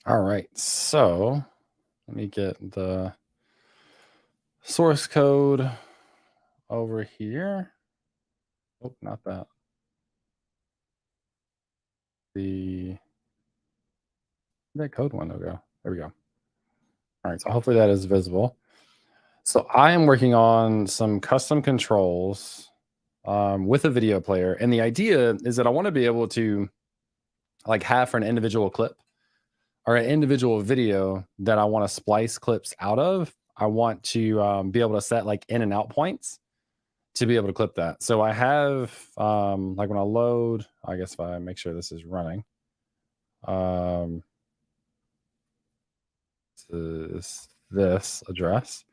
All right, so let me get the source code over here. Oh, not that. That code one will go. There we go. All right, so hopefully that is visible. So I am working on some custom controls with a video player, and the idea is that I want to be able to like have for an individual clip or an individual video that I want to splice clips out of. I want to be able to set like in and out points to be able to clip that. So I have like when I load, I guess if I make sure this is running, um, this address.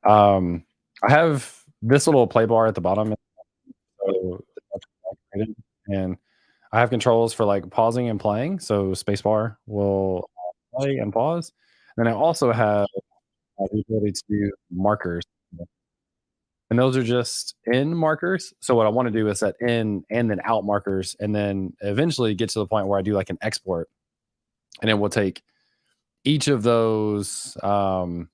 I have this little play bar at the bottom, so and I have controls for like pausing and playing. So spacebar will play and pause. Then I also have the ability to do markers, and those are just in markers. So what I want to do is set in and then out markers, and then eventually get to the point where I do like an export, and it will take each of those marker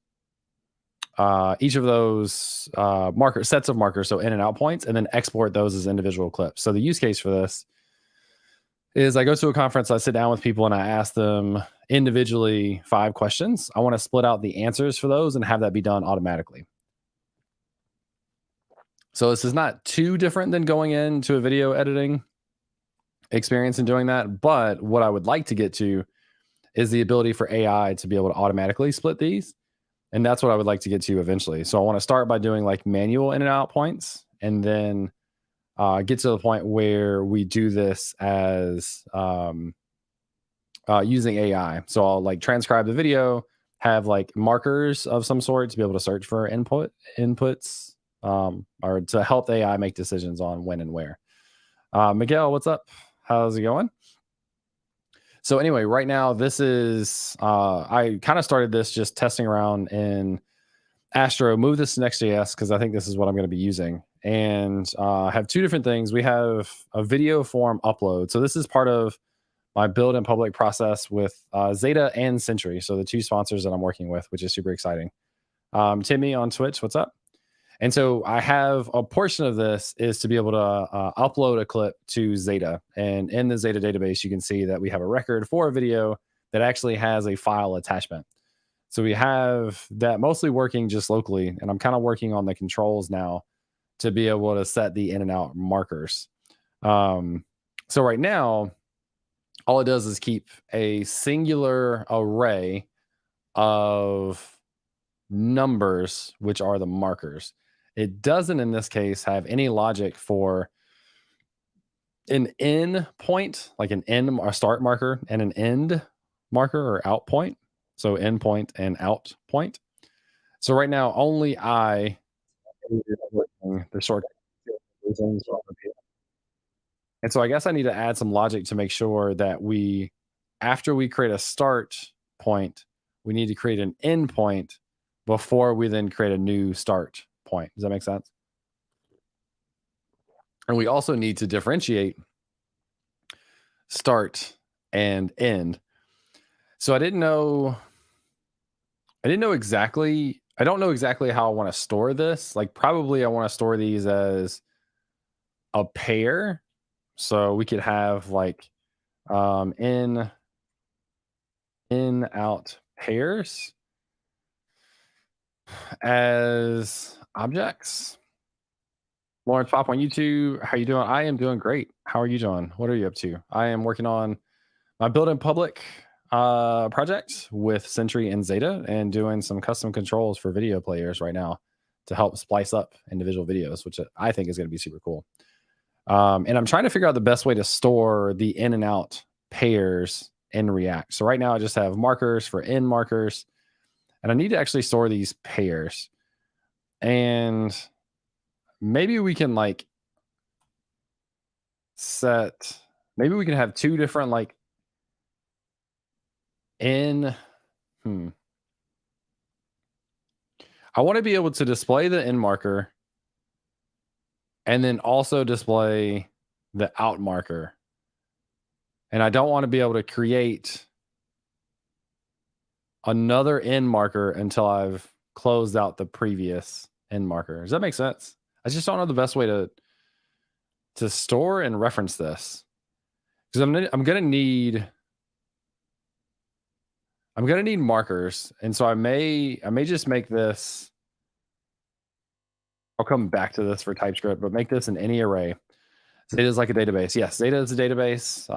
sets of markers, so in and out points, and then export those as individual clips. So the use case for this is I go to a conference, I sit down with people, and I ask them individually 5 questions. I want to split out the answers for those and have that be done automatically. So this is not too different than going into a video editing experience and doing that. But what I would like to get to is the ability for AI to be able to automatically split these. And that's what I would like to get to eventually. So I want to start by doing like manual in and out points, and then get to the point where we do this as using AI. So I'll like transcribe the video, have like markers of some sort to be able to search for inputs, or to help the AI make decisions on when and where. Miguel, what's up? How's it going? So anyway, right now this is I kind of started this just testing around in Astro. Move this to Next.js because I think this is what I'm going to be using. And have 2 different things. We have a video form upload. So this is part of my build and public process with Zeta and Sentry. So the 2 sponsors that I'm working with, which is super exciting. Timmy on Twitch, what's up? And so I have a portion of this is to be able to upload a clip to Zeta. And in the Zeta database, you can see that we have a record for a video that actually has a file attachment. So we have that mostly working just locally. And I'm kind of working on the controls now to be able to set the in and out markers. So right now, all it does is keep a singular array of numbers, which are the markers. It doesn't, in this case, have any logic for an in point, like an in or start marker, and an end marker or out point. So in point and out point. So right now, only I the short. And so I guess I need to add some logic to make sure that after we create a start point, we need to create an end point before we then create a new start point. Does that make sense? And we also need to differentiate start and end. So I don't know exactly how I want to store this. Like probably I want to store these as a pair. So we could have like in out pairs as objects. Lawrence Pop on YouTube, how you doing? I am doing great. How are you doing? What are you up to? I am working on my build in public project with Sentry and Zeta, and doing some custom controls for video players right now to help splice up individual videos, which I think is going to be super cool. And I'm trying to figure out the best way to store the in and out pairs in React. So right now I just have markers for in markers, and I need to actually store these pairs. And maybe we can like maybe we can have 2 different like I want to be able to display the in marker and then also display the out marker. And I don't want to be able to create another end marker until I've closed out the previous end marker. Does that make sense? I just don't know the best way to store and reference this, because I'm gonna need markers, and so I may just make this. I'll come back to this for TypeScript, but make this in any array. Zeta is like a database. Yes, Zeta is a database.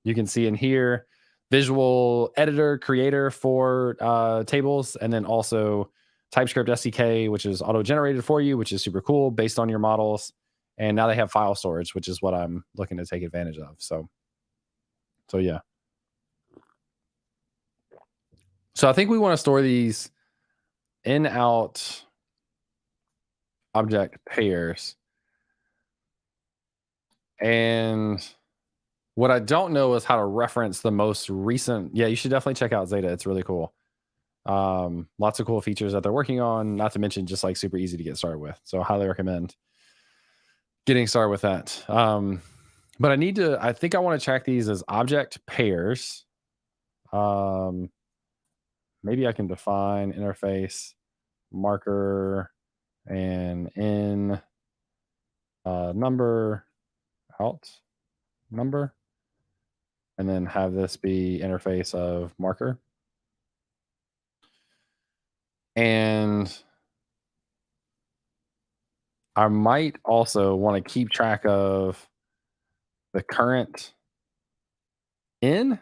You can see in here, visual editor, creator for tables, and then also TypeScript SDK, which is auto-generated for you, which is super cool based on your models. And now they have file storage, which is what I'm looking to take advantage of. So yeah. So I think we want to store these in-out object pairs. And what I don't know is how to reference the most recent. Yeah, you should definitely check out Zeta. It's really cool. Lots of cool features that they're working on, not to mention just like super easy to get started with. So I highly recommend getting started with that. But I think I want to track these as object pairs. Maybe I can define interface marker and in number out number, and then have this be interface of marker. And I might also want to keep track of the current in.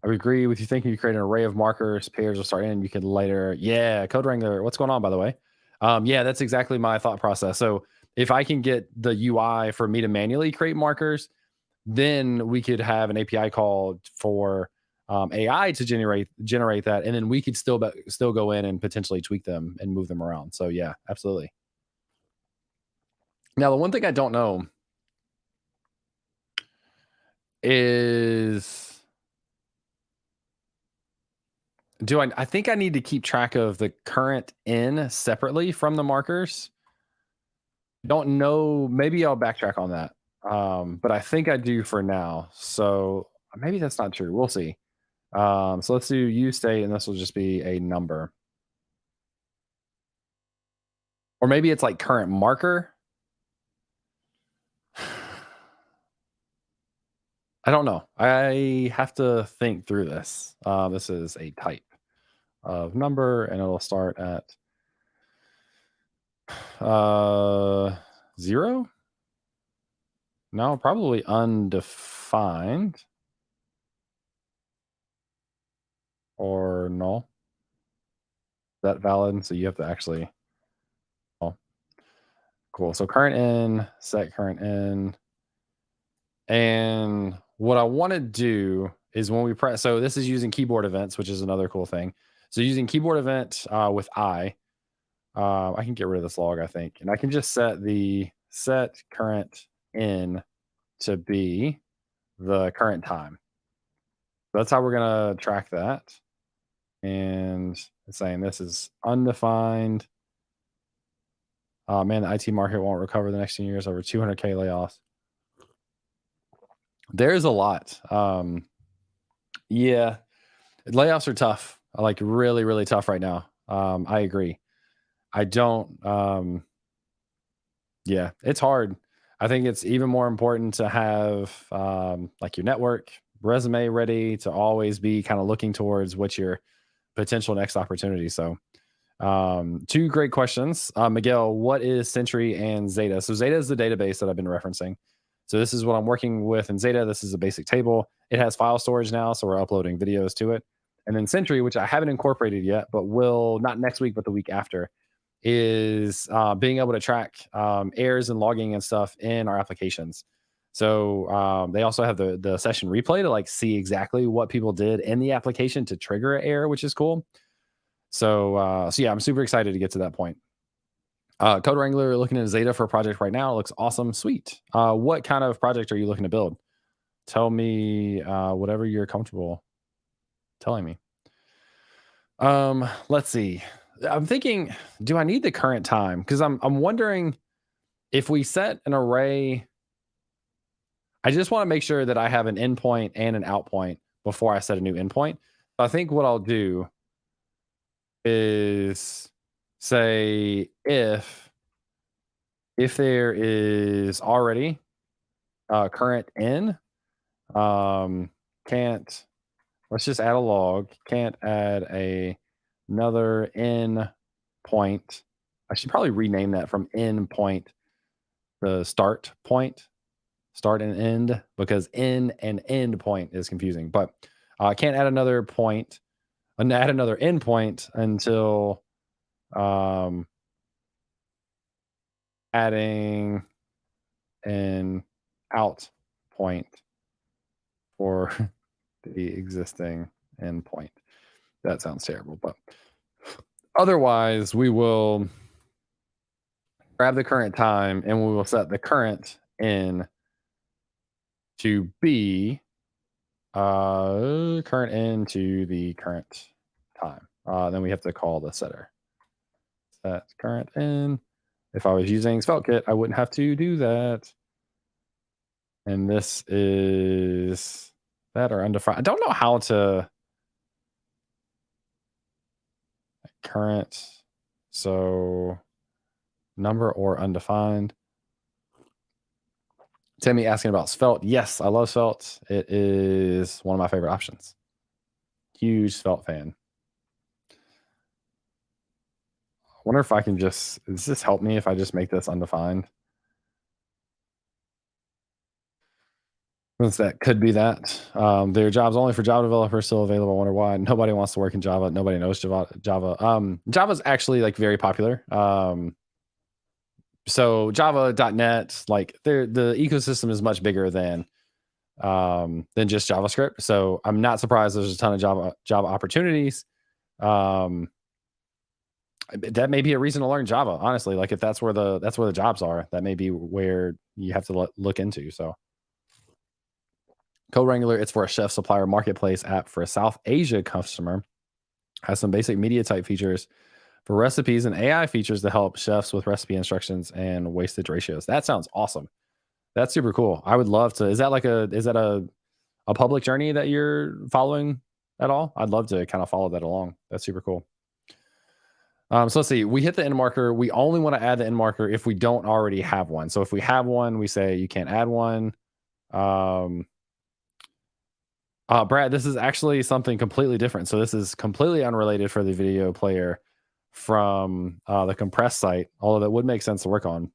I would agree with you thinking you create an array of markers, pairs will start in. You could later, yeah, Code Wrangler. What's going on, by the way? Yeah, that's exactly my thought process. So if I can get the UI for me to manually create markers, then we could have an API call for AI to generate that, and then we could still go in and potentially tweak them and move them around. So yeah, absolutely. Now, the one thing I don't know is, I think I need to keep track of the current in separately from the markers. Don't know. Maybe I'll backtrack on that. But I think I do for now. So maybe that's not true. We'll see. So let's do use state, and this will just be a number. Or maybe it's like current marker. I don't know. I have to think through this. This is a type of number, and it'll start at 0. No, probably undefined or null. Is that valid? So you have to actually. Oh, cool. So current in, set current in. And what I want to do is when we press, so this is using keyboard events, which is another cool thing. So using keyboard event with I can get rid of this log, I think. And I can just set the set current in to be the current time. That's how we're going to track that. And it's saying this is undefined. Man, the IT market won't recover the next 10 years, over 200K layoffs. There's a lot. Yeah, layoffs are tough. Like really, really tough right now. I agree. I don't. Yeah, it's hard. I think it's even more important to have like your network resume ready to always be kind of looking towards what's your potential next opportunity. So 2 great questions. Miguel, what is Sentry and Zeta? So Zeta is the database that I've been referencing. So this is what I'm working with in Zeta. This is a basic table. It has file storage now, so we're uploading videos to it. And then Sentry, which I haven't incorporated yet, but will not next week, but the week after, is being able to track errors and logging and stuff in our applications. So they also have the session replay to like see exactly what people did in the application to trigger an error, which is cool. So yeah, I'm super excited to get to that point. Code Wrangler looking at Zeta for a project right now. It looks awesome. Sweet. What kind of project are you looking to build? Tell me whatever you're comfortable telling me. Let's see. I'm thinking, do I need the current time? Because I'm wondering if we set an array. I just want to make sure that I have an endpoint and an out point before I set a new endpoint. I think what I'll do is say if there is already current in, can't, let's just add a log, can't add another in point. I should probably rename that from in point, the start point, start and end, because in and end point is confusing. But can't add another point and add another endpoint until adding an out point for the existing endpoint. That sounds terrible, but otherwise we will grab the current time and we will set the current in to be current in to the current time. Then we have to call the setter. Set current in. If I was using SvelteKit, I wouldn't have to do that. And this is that or undefined. I don't know how to current. So number or undefined. Timmy asking about Svelte. Yes, I love Svelte. It is one of my favorite options. Huge Svelte fan. I wonder if I can just, does this help me if I just make this undefined? Since that could be that. There are jobs only for Java developers still available. I wonder why. Nobody wants to work in Java. Nobody knows Java. Java's actually like very popular. So Java.net, like the ecosystem is much bigger than just JavaScript. So I'm not surprised there's a ton of Java opportunities. That may be a reason to learn Java, honestly. Like if that's where the jobs are, that may be where you have to look into. So Code Wrangler, it's for a chef supplier marketplace app for a South Asia customer. Has some basic media type features for recipes and AI features to help chefs with recipe instructions and wastage ratios. That sounds awesome. That's super cool. I would love to. Is that a public journey that you're following at all? I'd love to kind of follow that along. That's super cool. So let's see. We hit the end marker. We only want to add the end marker if we don't already have one. So if we have one, we say you can't add one. Brad, this is actually something completely different. So this is completely unrelated for the video player from the compressed site, although that would make sense to work on.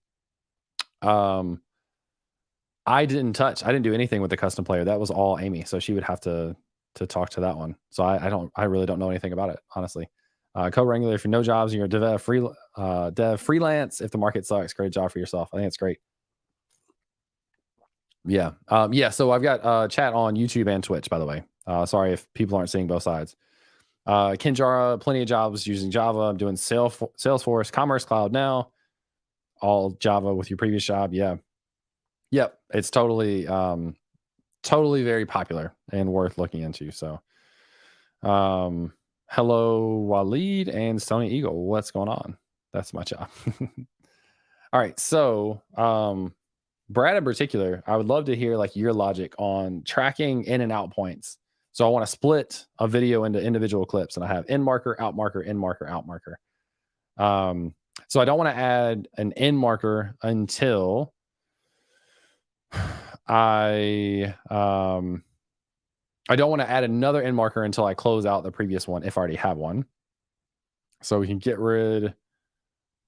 I didn't do anything with the custom player. That was all Amy. So she would have to talk to that one. So I really don't know anything about it, honestly. Code Wrangler, if you're no jobs and you're a dev freelance, if the market sucks, great job for yourself. I think it's great. Yeah. So I've got chat on YouTube and Twitch, by the way. Sorry if people aren't seeing both sides. Kinjara, plenty of jobs using Java. I'm doing Salesforce, Commerce Cloud now. All Java with your previous job. Yeah. Yep. It's totally very popular and worth looking into. So hello, Waleed and Stony Eagle. What's going on? That's my job. All right. So Brad in particular, I would love to hear like your logic on tracking in and out points. So I want to split a video into individual clips, and I have in marker, out marker, in marker, out marker. So I don't want to add an in marker until I don't want to add another in marker until I close out the previous one if I already have one. So we can get rid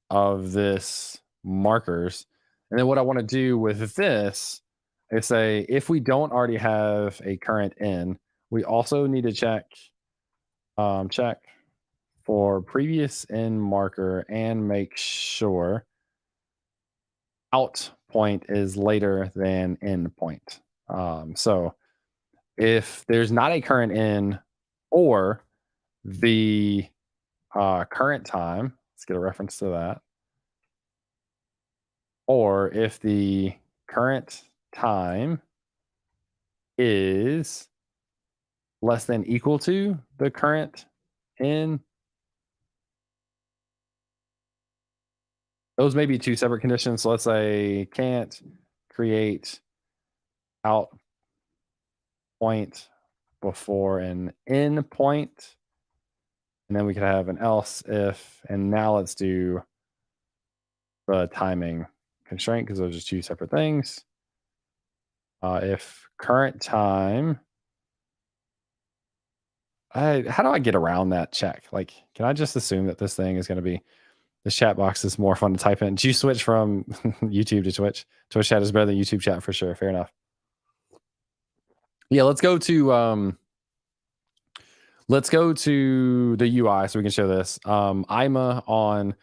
of this markers. And then what I want to do with this is say, if we don't already have a current in, we also need to check for previous in marker and make sure out point is later than end point. So if there's not a current in or the current time, let's get a reference to that. Or if the current time is less than equal to the current in, those may be two separate conditions. So let's say can't create out point before an in point. And then we could have an else if, and now let's do the timing constraint because those are just two separate things. If current time, how do I get around that check? Like, can I just assume that this thing is going to be, this chat box is more fun to type in? Did you switch from YouTube to Twitch? Twitch chat is better than YouTube chat for sure. Fair enough. Yeah, let's go to the UI so we can show this. Ima on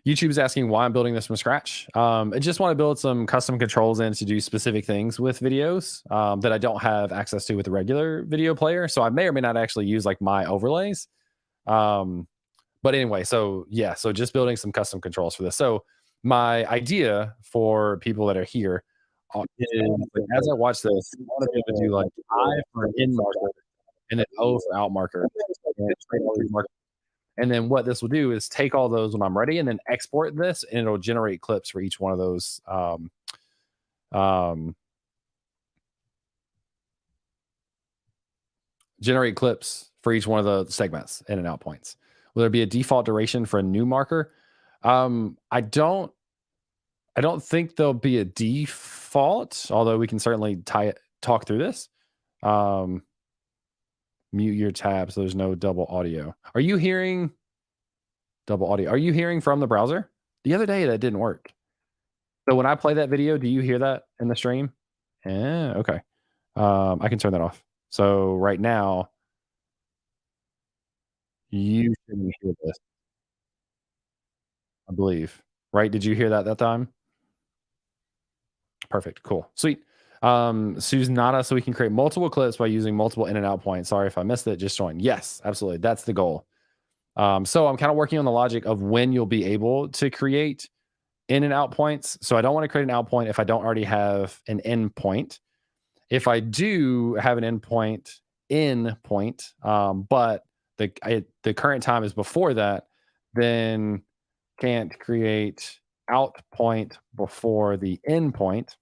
YouTube is asking why I'm building this from scratch. I just want to build some custom controls in to do specific things with videos that I don't have access to with the regular video player. So I may or may not actually use like my overlays. But anyway, so yeah, so just building some custom controls for this. So my idea for people that are here is like, as I watch this, I want to be able to do like I for an in marker and then O for out marker. And then what this will do is take all those when I'm ready and then export this and it'll generate clips for each one of those generate clips for each one of the segments in and out points. Will there be a default duration for a new marker? I don't think there'll be a default, although we can certainly talk through this. Mute your tab so there's no double audio. Are you hearing double audio? Are you hearing from the browser? The other day that didn't work. So when I play that video, do you hear that in the stream? Yeah, okay. I can turn that off. So right now, you shouldn't hear this, I believe. Right? Did you hear that time? Perfect. Cool. Sweet. Susanata, so we can create multiple clips by using multiple in and out points. Sorry if I missed it. Just join. Yes, absolutely. That's the goal. So I'm kind of working on the logic of when you'll be able to create in and out points. So I don't want to create an out point if I don't already have an in point. If I do have an in point, but the current time is before that, then can't create out point before the in point.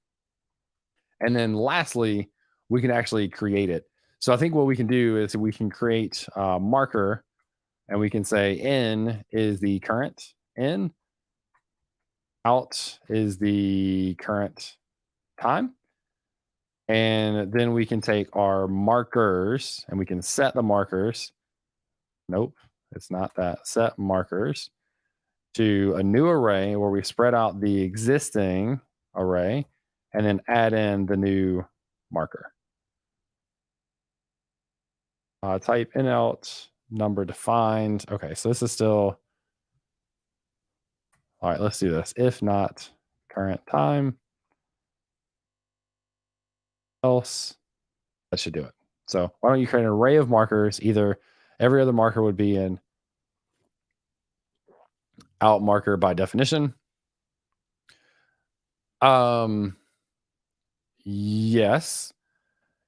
And then lastly, we can actually create it. So I think what we can do is we can create a marker and we can say in is the current in, out is the current time. And then we can take our markers and we can set the markers. Nope, it's not that. Set markers to a new array where we spread out the existing array and then add in the new marker. Type in out number defined. Okay, so this is still, all right, let's do this. If not current time, else, that should do it. So why don't you create an array of markers? Either every other marker would be an out marker by definition. Yes,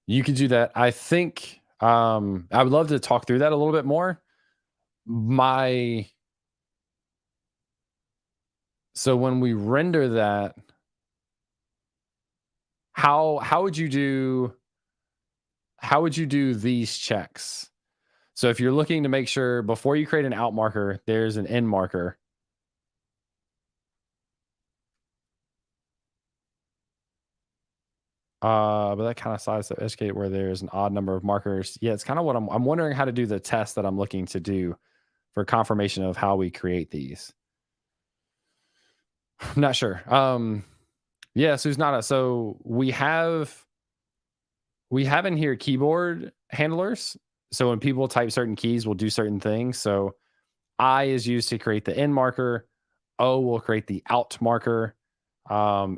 you could do that. I think I would love to talk through that a little bit more. So when we render that, how would you do these checks? So if you're looking to make sure before you create an out marker, there's an in marker. But that kind of size to educate where there's an odd number of markers. Yeah, it's kind of what I'm wondering how to do the test that I'm looking to do for confirmation of how we create these. I'm not sure. Yeah, Susanata. So we have in here keyboard handlers. So when people type certain keys, we'll do certain things. So I is used to create the in marker. O will create the out marker.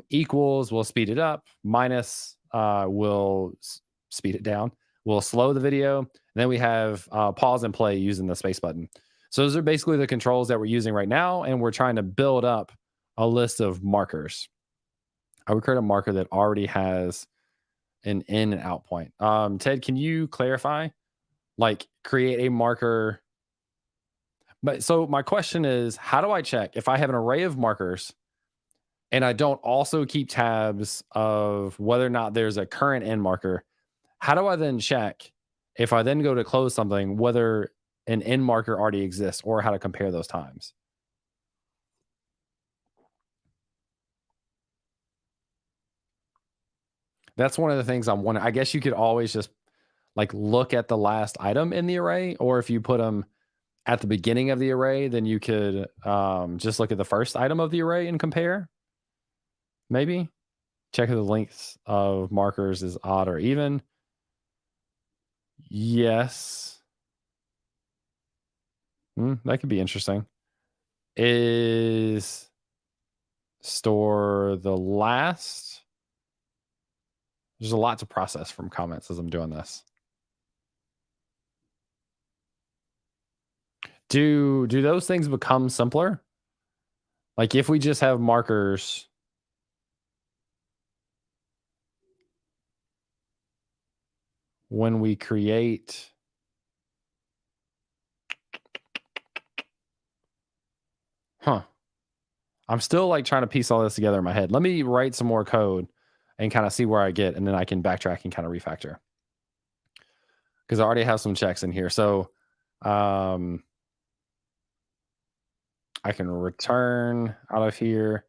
Equals will speed it up. Minus will speed it down. We'll slow the video. And then we have pause and play using the space button. So those are basically the controls that we're using right now. And we're trying to build up a list of markers. I would create a marker that already has an in and out point. Ted, can you clarify? Like create a marker. But so my question is, how do I check if I have an array of markers and I don't also keep tabs of whether or not there's a current end marker? How do I then check if I then go to close something, whether an end marker already exists or how to compare those times. That's one of the things I'm wondering. I guess you could always just like look at the last item in the array, or if you put them at the beginning of the array, then you could just look at the first item of the array and compare. Maybe check if the length of markers is odd or even. Yes. That could be interesting. Is store the last. There's a lot to process from comments as I'm doing this. Do those things become simpler? Like if we just have markers when we create. Huh. I'm still like trying to piece all this together in my head. Let me write some more code and kind of see where I get, and then I can backtrack and kind of refactor because I already have some checks in here. So I can return out of here.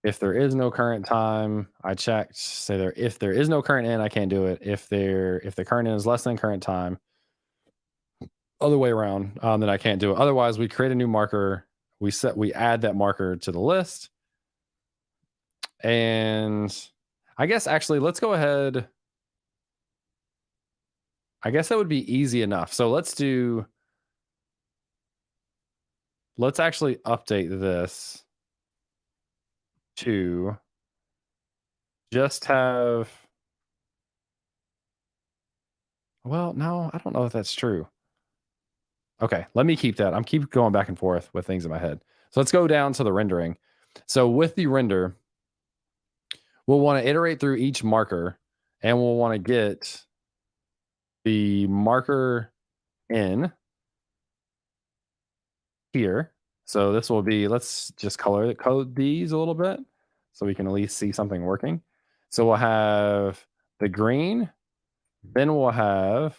If there is no current time, I checked. Say there, if there is no current end, I can't do it. If the current end is less than current time, other way around, then I can't do it. Otherwise, we create a new marker. We add that marker to the list, and I guess actually let's go ahead. I guess that would be easy enough. So let's actually update this to just have. Well, no, I don't know if that's true. Okay, let me keep that. I'm keep going back and forth with things in my head. So let's go down to the rendering. So with the render, we'll want to iterate through each marker, and we'll want to get the marker in here. So this will be, let's just code these a little bit so we can at least see something working. So we'll have the green, then we'll have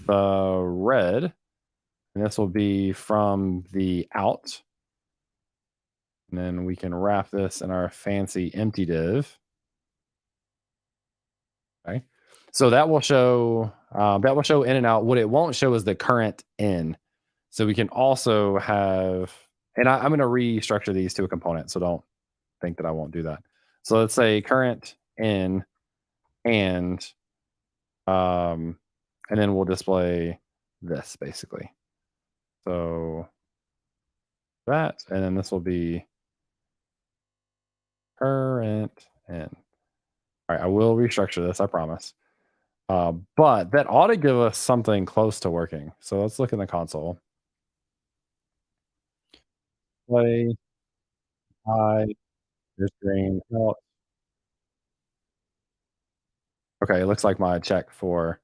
the red, and this will be from the out. And then we can wrap this in our fancy empty div. Okay. So that will show in and out. What it won't show is the current in. So we can also have, and I'm going to restructure these to a component. So don't think that I won't do that. So let's say current in and then we'll display this basically. So that, and then this will be current in. All right, I will restructure this, I promise. But that ought to give us something close to working. So let's look in the console. Play, I, there's green. Oh, okay, it looks like my check for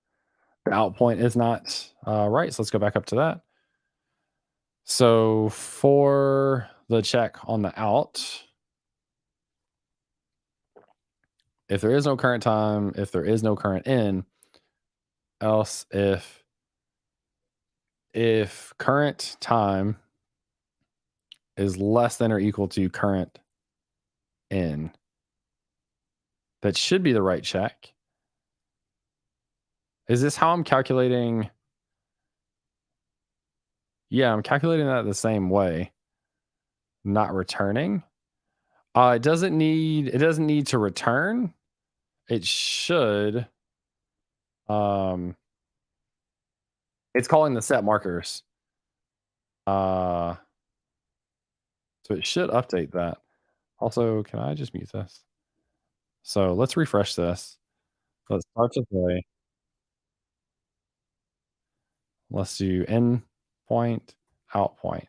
the out point is not right. So let's go back up to that. So for the check on the out, if there is no current time, if there is no current in, else if current time is less than or equal to current in, that should be the right check. Is this how I'm calculating? Yeah, I'm calculating that the same way. Not returning. It doesn't need to return. It should. It's calling the set markers. So it should update that. Also, can I just mute this? So let's refresh this. Let's start to play. Let's do end point, out point.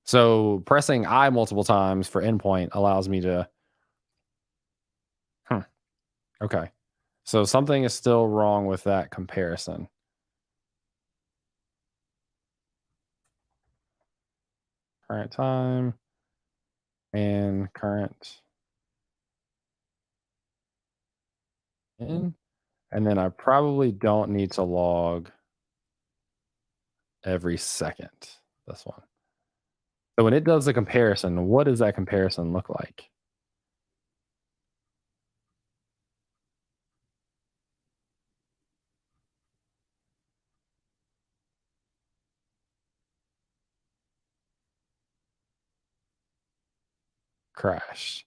So pressing I multiple times for endpoint allows me to. Okay. So something is still wrong with that comparison. Current time. and current in. And then I probably don't need to log every second, this one. So when it does the comparison, what does that comparison look like? Crashed.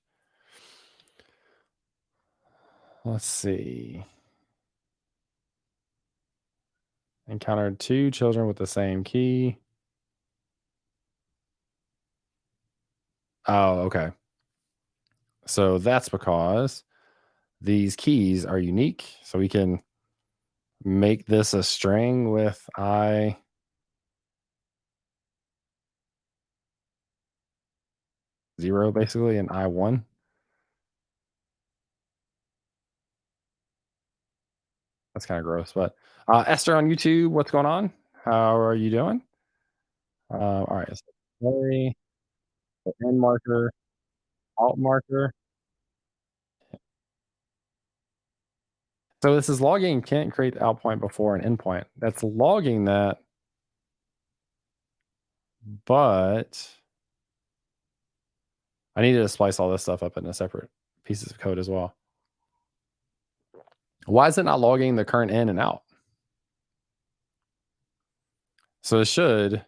Let's see. Encountered 2 children with the same key. Oh, okay. So that's because these keys are unique. So we can make this a string with I 0 basically and I 1. That's kind of gross, but Esther on YouTube, what's going on? How are you doing? All right, so play the end marker, alt marker. So this is logging can't create the out point before an endpoint. That's logging that, but I needed to splice all this stuff up into separate pieces of code as well. Why is it not logging the current in and out? So it should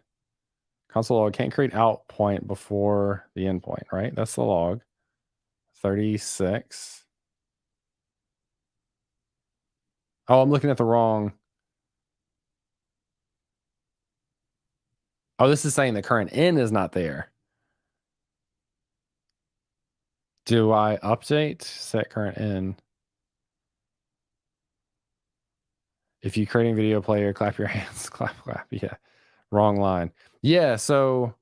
console log can't create out point before the endpoint, right? That's the log. 36. Oh, I'm looking at the wrong. Oh, this is saying the current in is not there. Do I update set current in? If you creating video player, clap your hands, clap, clap. Yeah, wrong line. Yeah, so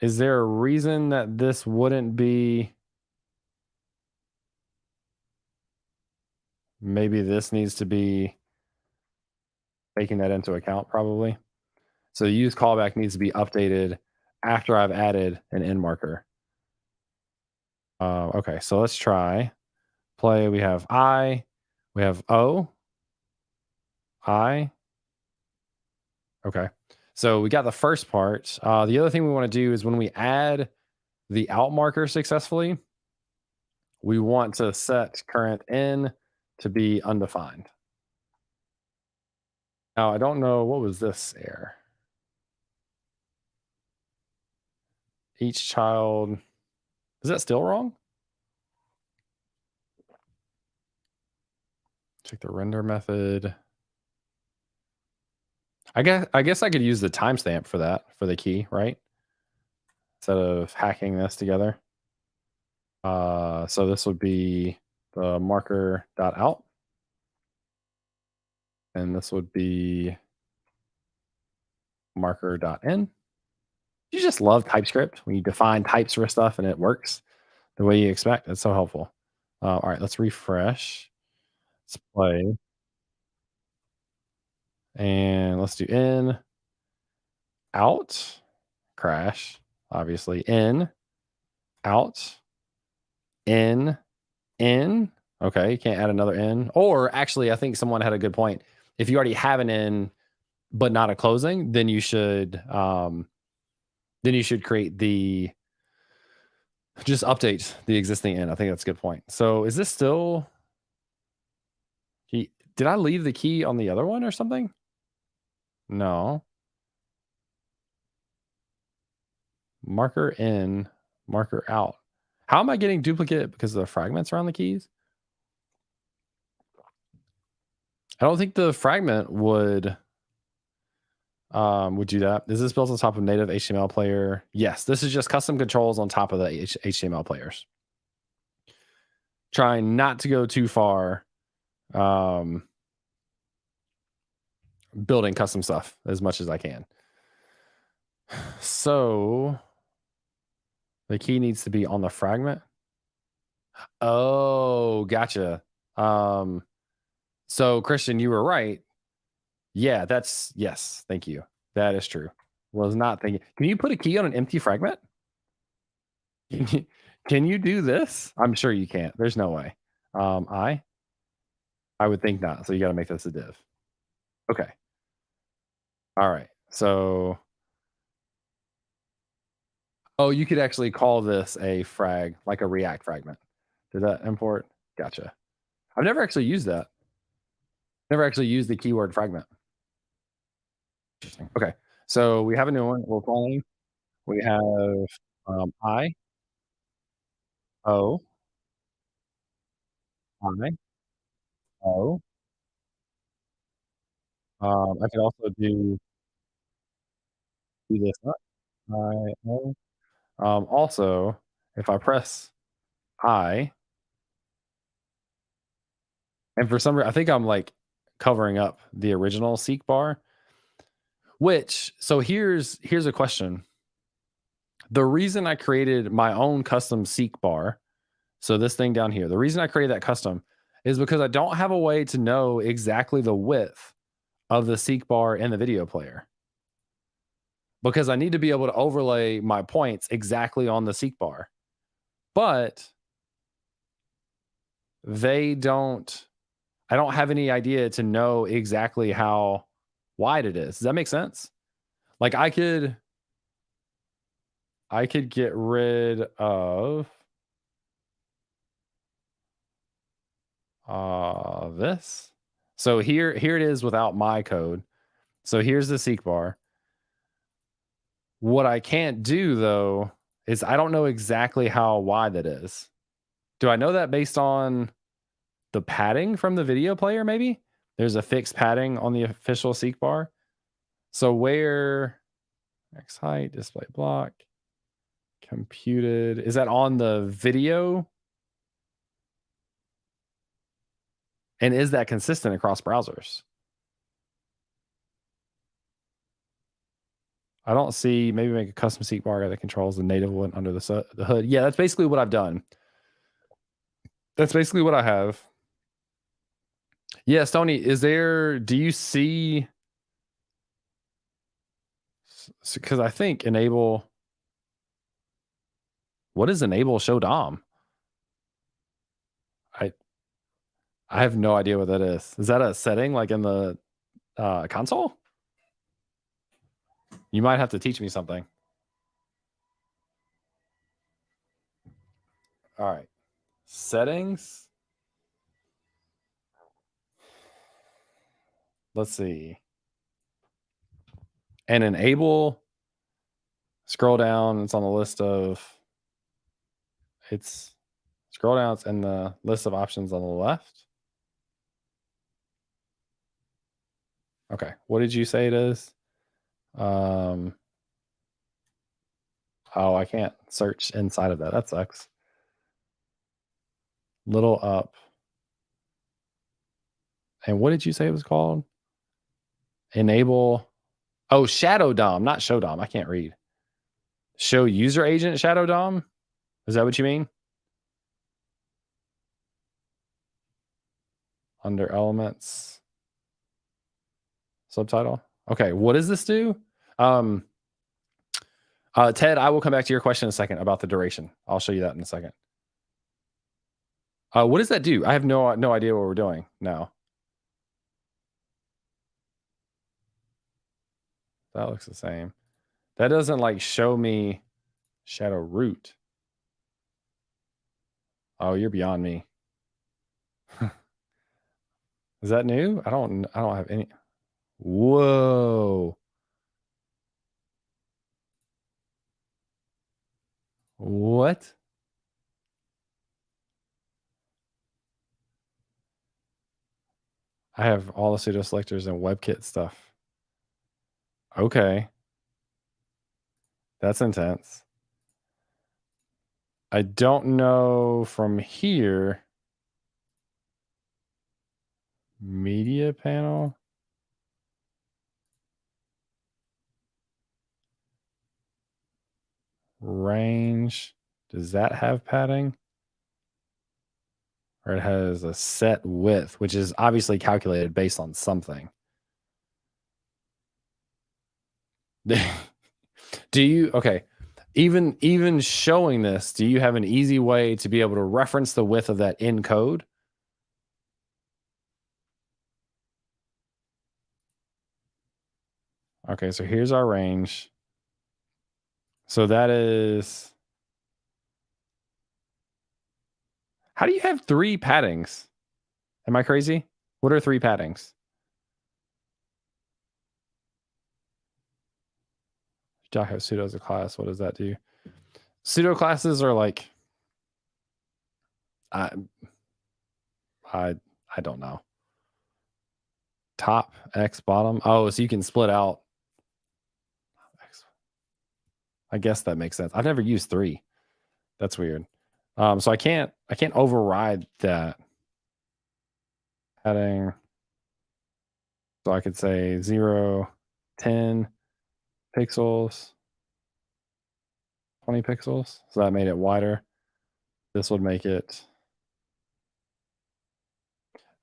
is there a reason that this wouldn't be? Maybe this needs to be taking that into account, probably. So the use callback needs to be updated after I've added an end marker. Okay, so let's try play. We have I, we have O, I. Okay, so we got the first part. The other thing we want to do is when we add the out marker successfully, we want to set current in to be undefined. Now, I don't know, what was this error? Each child, is that still wrong? Check the render method. I guess I could use the timestamp for that, for the key, right? Instead of hacking this together. So this would be the marker.out. And this would be marker.in. You just love TypeScript when you define types for stuff and it works the way you expect. It's so helpful. All right, let's refresh. Let's play. And let's do in, out, crash, obviously, in, out, in. Okay, you can't add another in. Or actually, I think someone had a good point. If you already have an in, but not a closing, then you should create the just update the existing in. I think that's a good point. So is this still? Did I leave the key on the other one or something? No. Marker in, marker out. How am I getting duplicate because of the fragments around the keys? I don't think the fragment would do that. Is this built on top of native HTML player? Yes, this is just custom controls on top of the HTML players. Trying not to go too far building custom stuff as much as I can. So the key needs to be on the fragment. Oh, gotcha. So Christian, you were right. Yeah, yes, thank you. That is true. Was not thinking. Can you put a key on an empty fragment? Can you do this? I'm sure you can't. There's no way. I would think not. So you got to make this a div. Okay. All right. So, oh, you could actually call this a frag, like a React fragment. Did that import? Gotcha. I've never actually used that. Never actually used the keyword fragment. Interesting. Okay. So we have a new one. We're calling. We have I, O, I, O. I could also do this. I, O. Also, if I press I, and for some reason, I think I'm like covering up the original seek bar. Which, so here's a question. The reason I created my own custom seek bar, so this thing down here, the reason I created that custom is because I don't have a way to know exactly the width of the seek bar in the video player. Because I need to be able to overlay my points exactly on the seek bar. But I don't have any idea to know exactly how wide it is. Does that make sense? Like I could get rid of this. So here it is without my code. So here's the seek bar. What I can't do though is I don't know exactly how wide that is. Do I know that based on the padding from the video player maybe? There's a fixed padding on the official seek bar. So where X height, display block, computed, is that on the video? And is that consistent across browsers? I don't see, maybe make a custom seek bar that controls the native one under the hood. Yeah, that's basically what I've done. That's basically what I have. Yeah, Stony, do you see, because I think what is enable show DOM? I have no idea what that is. Is that a setting like in the console? You might have to teach me something. All right. Settings. Let's see. And enable. Scroll down. It's on the list of. Scroll down. It's in the list of options on the left. Okay. What did you say it is? Oh, I can't search inside of that. That sucks. Little up. And what did you say it was called? Enable. Oh, Shadow DOM, not Show DOM. I can't read. Show user agent Shadow DOM. Is that what you mean? Under elements. Subtitle. Okay, what does this do? Ted, I will come back to your question in a second about the duration. I'll show you that in a second. What does that do? I have no idea what we're doing now. That looks the same. That doesn't like show me shadow root. Oh, you're beyond me. Is that new? I don't have any. Whoa. What? I have all the pseudo selectors and WebKit stuff. Okay. That's intense. I don't know from here. Media panel. Range. Does that have padding? Or it has a set width, which is obviously calculated based on something. Do you okay? Even showing this, do you have an easy way to be able to reference the width of that in code? Okay, so here's our range. So that is, how do you have 3 paddings? Am I crazy? What are 3 paddings? Java pseudo as a class. What does that do? Pseudo classes are like, I I I don't know. Top X bottom. Oh, so you can split out. I guess that makes sense. I've never used 3. That's weird. So I can't override that padding. So I could say 0, 10 pixels, 20 pixels. So that made it wider. This would make it.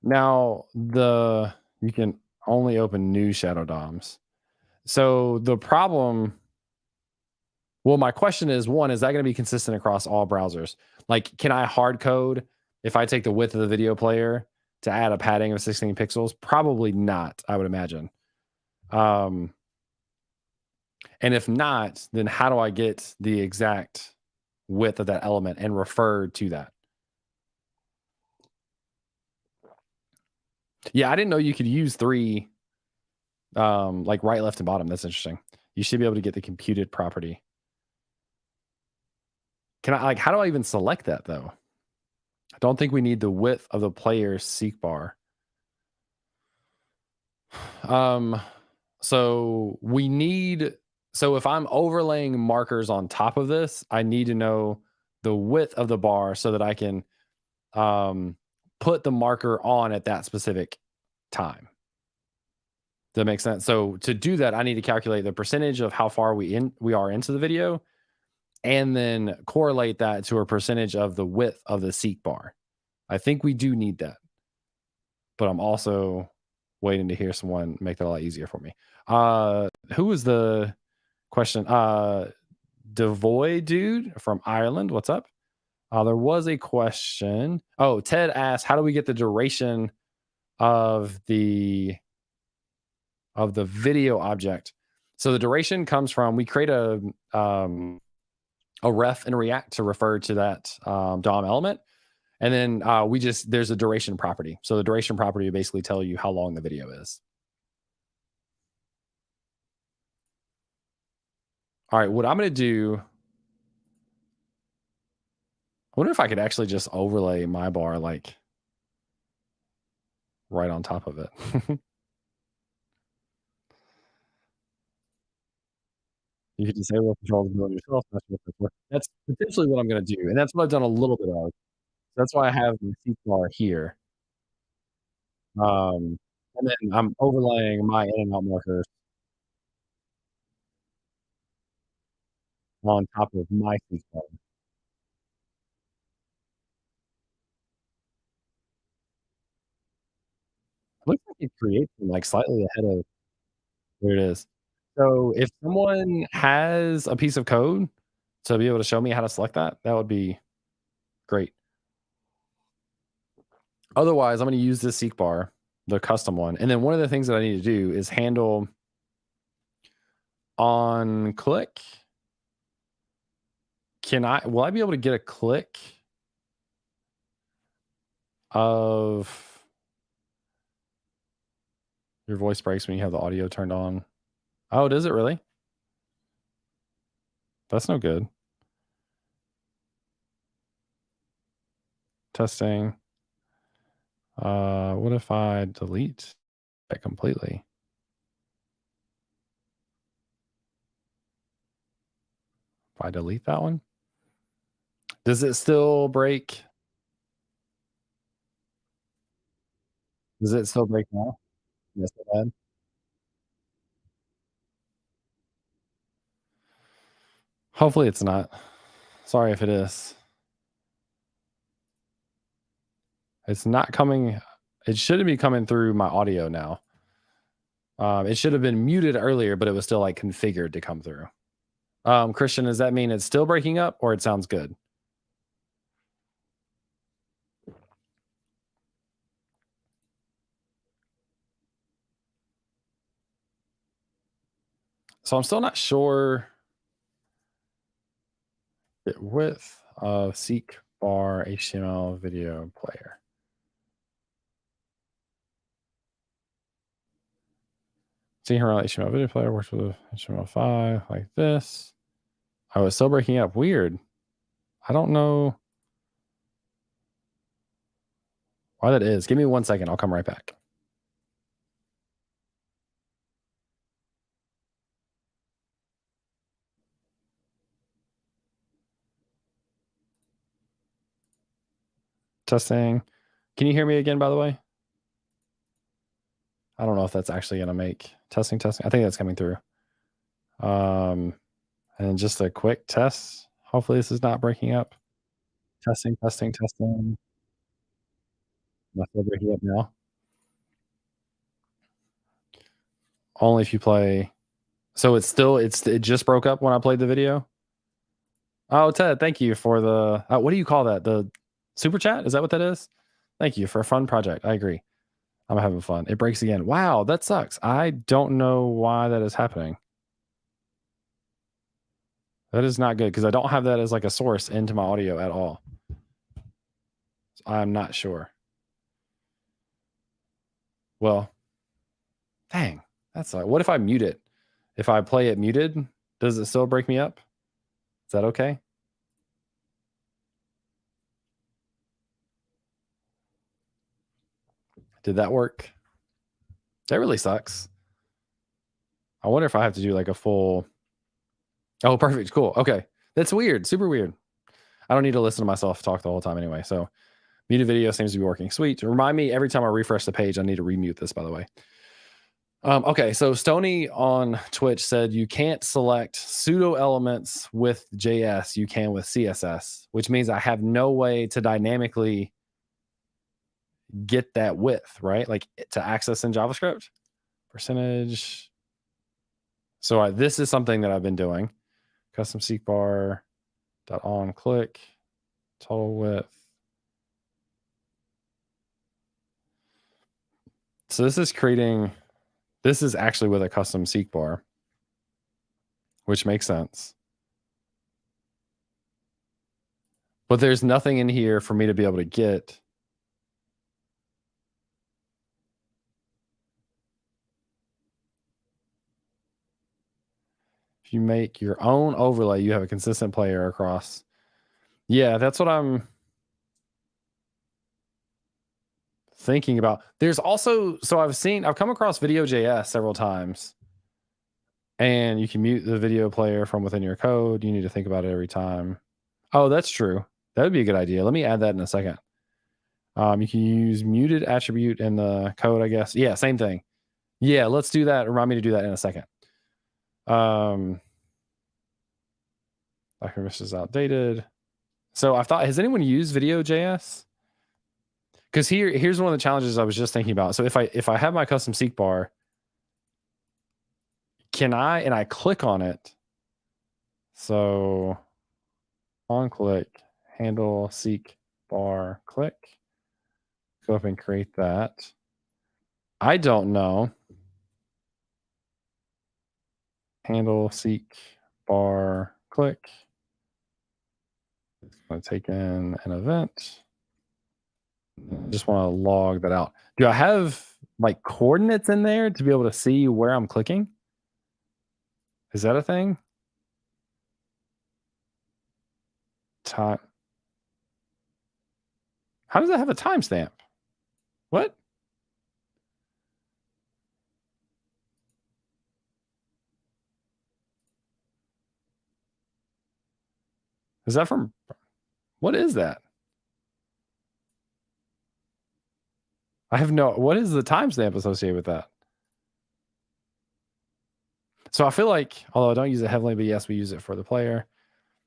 Now you can only open new shadow DOMs. So the problem, well, my question is, one, is that going to be consistent across all browsers? Like, can I hard code if I take the width of the video player to add a padding of 16 pixels? Probably not, I would imagine. And if not, then how do I get the exact width of that element and refer to that? Yeah, I didn't know you could use 3, like right, left, and bottom. That's interesting. You should be able to get the computed property. Can I, like, how do I even select that though? I don't think we need the width of the player's seek bar. Um, so we need, so if I'm overlaying markers on top of this, I need to know the width of the bar so that I can put the marker on at that specific time. Does that make sense? So to do that, I need to calculate the percentage of how far we are into the video, and then correlate that to a percentage of the width of the seek bar. I think we do need that, but I'm also waiting to hear someone make that a lot easier for me. Who was the question? Devoy dude from Ireland. What's up? There was a question. Oh, Ted asked, how do we get the duration of the video object? So the duration comes from, we create a ref in React to refer to that DOM element. And then there's a duration property. So the duration property will basically tell you how long the video is. All right, what I'm going to do, I wonder if I could actually just overlay my bar like right on top of it. You could disable control the ability yourself. That's potentially what I'm going to do. And that's what I've done a little bit of. That's why I have the seek bar here. And then I'm overlaying my in and out markers on top of my seek bar. It looks like it creates them like slightly ahead of where it is. So if someone has a piece of code to be able to show me how to select that, that would be great. Otherwise, I'm going to use this seek bar, the custom one. And then one of the things that I need to do is handle on click. Will I be able to get a click of your voice breaks when you have the audio turned on? Oh, does it really? That's no good. Testing. What if I delete that completely? If I delete that one, does it still break? Does it still break now? Yes, it had. Hopefully it's not. Sorry if it is. It's not coming. It shouldn't be coming through my audio now. It should have been muted earlier, but it was still like configured to come through. Christian, does that mean it's still breaking up or it sounds good? So I'm still not sure the width of seek bar HTML video player. See here on HTML video player works with HTML5 like this. Oh, it's still breaking up. Weird. I don't know why that is. Give me 1 second. I'll come right back. Testing. Can you hear me again, by the way? I don't know if that's actually going to make testing. I think that's coming through. And just a quick test. Hopefully this is not breaking up. Testing. That's not breaking up now. Only if you play. So it just broke up when I played the video. Oh, Ted, thank you for the, what do you call that? The super chat? Is that what that is? Thank you for a fun project. I agree. I'm having fun. It breaks again. Wow, that sucks. I don't know why that is happening. That is not good because I don't have that as like a source into my audio at all. So I'm not sure. Well, dang, that's like, what if I mute it? If I play it muted, does it still break me up? Is that okay? Did that work? That really sucks. I wonder if I have to do like a full. Oh, perfect. Cool. Okay. That's weird. Super weird. I don't need to listen to myself talk the whole time anyway. So muted video seems to be working. Sweet. Remind me every time I refresh the page, I need to remute this, by the way. Okay. So Stony on Twitch said you can't select pseudo elements with JS. You can with CSS, which means I have no way to dynamically get that width, right? Like to access in JavaScript percentage. So this is something that I've been doing. Custom seek bar dot on click total width. So this is actually with a custom seek bar, which makes sense. But there's nothing in here for me to be able to get. If you make your own overlay, you have a consistent player across. Yeah, that's what I'm thinking about. There's also, so I've come across Video.js several times, and you can mute the video player from within your code. You need to think about it every time. Oh, that's true. That would be a good idea. Let me add that in a second. You can use muted attribute in the code, I guess. Yeah, same thing. Yeah, let's do that. Remind me to do that in a second. Document is outdated. So I thought, has anyone used Video.js? Because here's one of the challenges I was just thinking about. So if I have my custom seek bar, can I click on it? So on click, handle seek bar click. Go up and create that. I don't know. Handle seek bar click. It's going to take in an event. I just want to log that out. Do I have like coordinates in there to be able to see where I'm clicking? Is that a thing? Time. How does that have a timestamp? What? Is that from? What is that? I have no. What is the timestamp associated with that? So I feel like, although I don't use it heavily, but yes, we use it for the player.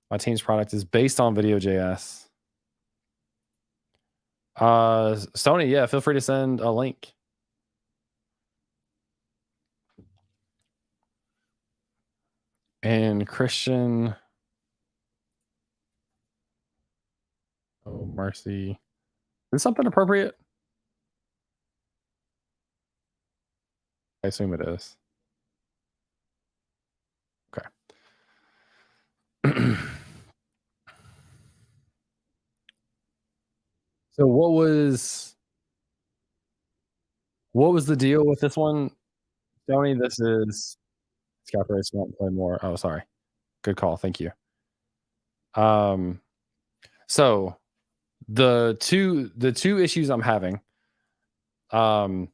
My team's product is based on Video.js. Stony, yeah, feel free to send a link. And Christian, oh mercy. Is something appropriate? I assume it is. Okay. So what was the deal with this one, Tony? This is Scott Race won't play more. Oh, sorry. Good call. Thank you. Um, so the two issues I'm having, um,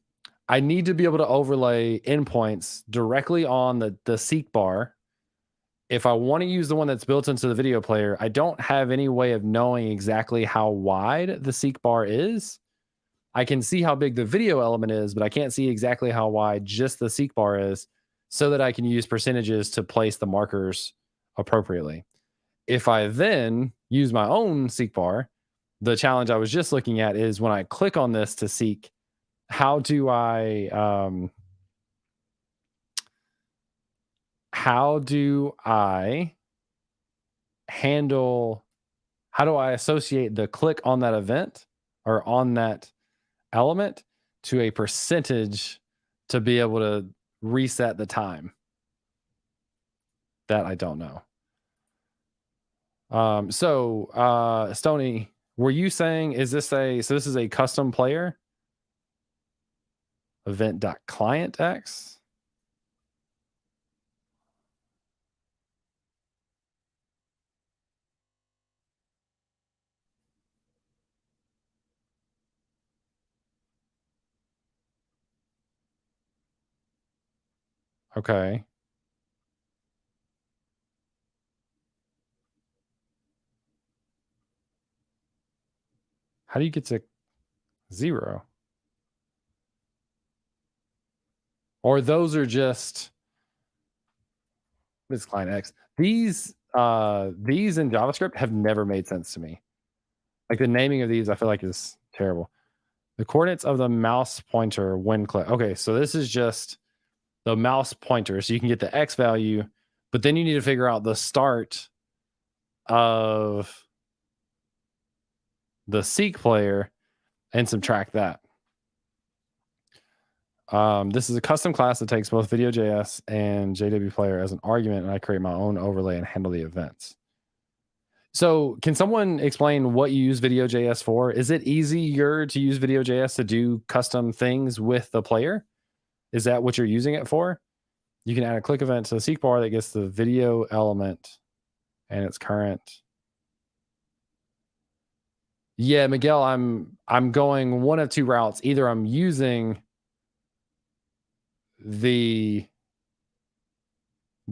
I need to be able to overlay endpoints directly on the seek bar. If I want to use the one that's built into the video player, I don't have any way of knowing exactly how wide the seek bar is. I can see how big the video element is, but I can't see exactly how wide just the seek bar is so that I can use percentages to place the markers appropriately. If I then use my own seek bar, the challenge I was just looking at is when I click on this to seek, how do I how do I handle how do I associate the click on that event or on that element to a percentage to be able to reset the time? That I don't know. Stony, were you saying is this this is a custom player? Event.clientX? Okay. How do you get to 0? Or those are just this client X. These in JavaScript have never made sense to me. Like the naming of these, I feel like is terrible. The coordinates of the mouse pointer when click. Okay, so this is just the mouse pointer, so you can get the X value, but then you need to figure out the start of the seek player and subtract that. This is a custom class that takes both video.js and JW player as an argument, and I create my own overlay and handle the events. So can someone explain what you use video.js for? Is it easier to use video.js to do custom things with the player? Is that what you're using it for? You can add a click event to the seek bar that gets the video element and its current. Yeah, Miguel, I'm going one of two routes. Either I'm using the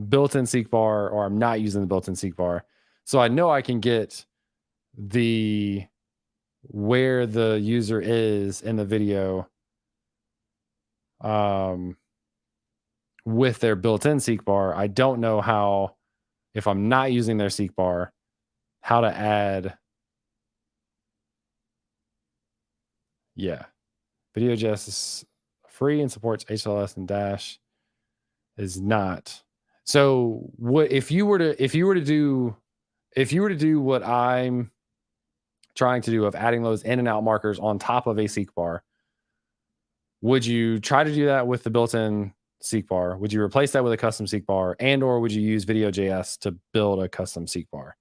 built-in seek bar or I'm not using the built-in seek bar. So I know I can get the where the user is in the video with their built-in seek bar. I don't know how, if I'm not using their seek bar, how to add. Yeah. Video.js is free and supports HLS and Dash is not. So what if you were to do what I'm trying to do of adding those in and out markers on top of a seek bar, would you try to do that with the built-in seek bar? Would you replace that with a custom seek bar, and or would you use video.js to build a custom seek bar?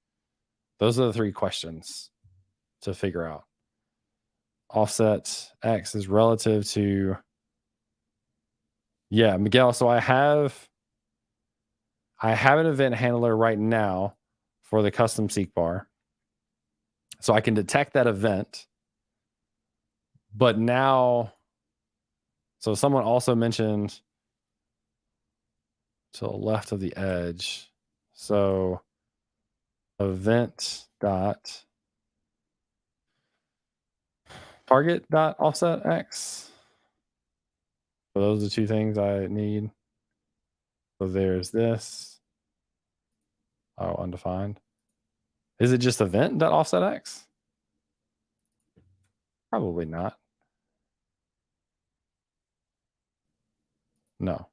Those are the three questions to figure out. Offset X is relative to, yeah, Miguel. So I have an event handler right now for the custom seek bar. So I can detect that event. But now, so someone also mentioned to the left of the edge. So event dot target dot offset X. So those are two things I need. So there's this. Oh, undefined. Is it just event dot offset X? Probably not. No.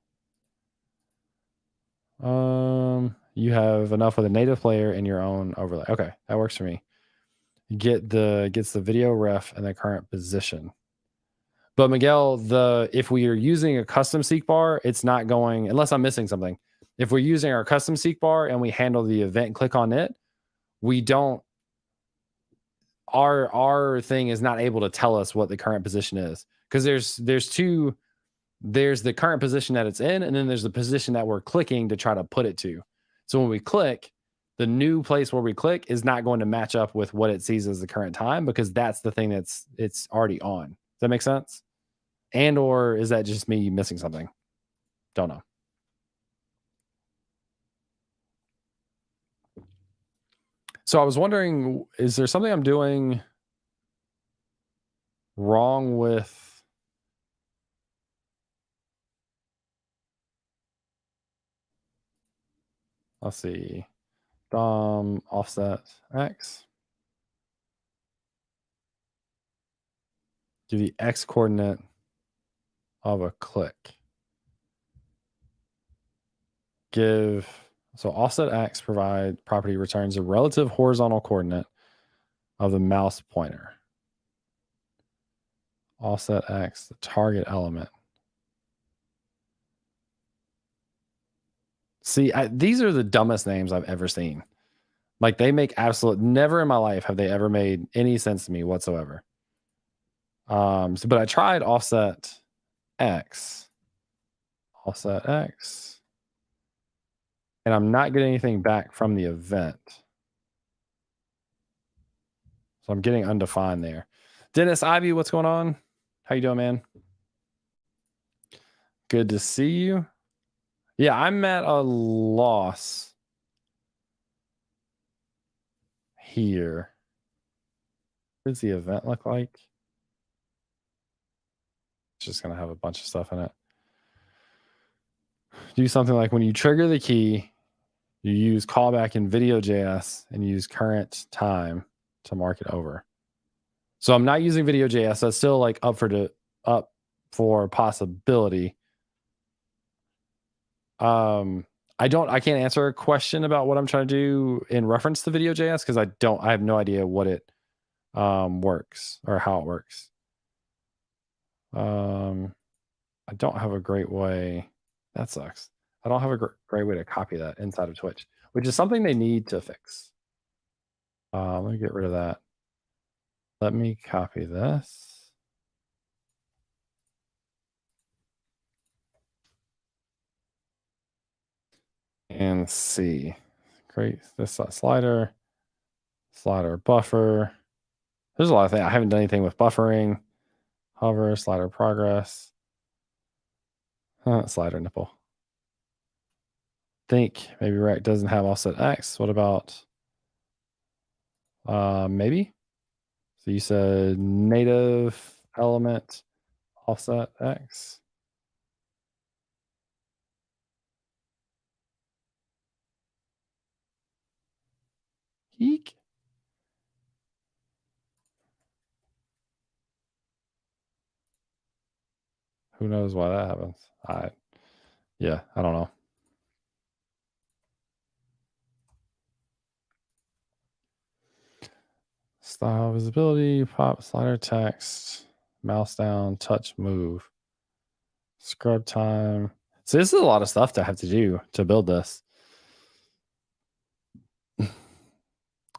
You have enough with a native player and your own overlay. Okay, that works for me. Gets the video ref and the current position. But Miguel, if we are using a custom seek bar, it's not going unless I'm missing something. If we're using our custom seek bar and we handle the event and click on it, we don't our thing is not able to tell us what the current position is. Because there's the current position that it's in, and then there's the position that we're clicking to try to put it to. So when we click, the new place where we click is not going to match up with what it sees as the current time because that's the thing it's already on. Does that make sense? And or is that just me missing something? Don't know. So I was wondering, is there something I'm doing wrong with? Let's see. DOM offset X. Give the X coordinate of a click. So offset X provide property returns a relative horizontal coordinate of the mouse pointer. Offset X, the target element. See, these are the dumbest names I've ever seen. Like they make never in my life have they ever made any sense to me whatsoever. But I tried offset X, and I'm not getting anything back from the event. So I'm getting undefined there. Dennis Ivy, what's going on? How you doing, man? Good to see you. Yeah, I'm at a loss here. What does the event look like? It's just going to have a bunch of stuff in it. Do something like when you trigger the key, you use callback in video.js and use current time to mark it over. So I'm not using video.js. That's still like up for possibility. I can't answer a question about what I'm trying to do in reference to video.js because I have no idea what it works or how it works. I don't have a great way. That sucks. I don't have a great way to copy that inside of Twitch, which is something they need to fix. Let me get rid of that. Let me copy this. And see. Great. This slider buffer. There's a lot of things. I haven't done anything with buffering. Hover, slider progress. Slider nipple. Think maybe React doesn't have offset X. What about maybe? So you said native element offset X. Eek. Who knows why that happens? I don't know. Style visibility, pop slider text, mouse down, touch move, scrub time. So this is a lot of stuff to have to do to build this.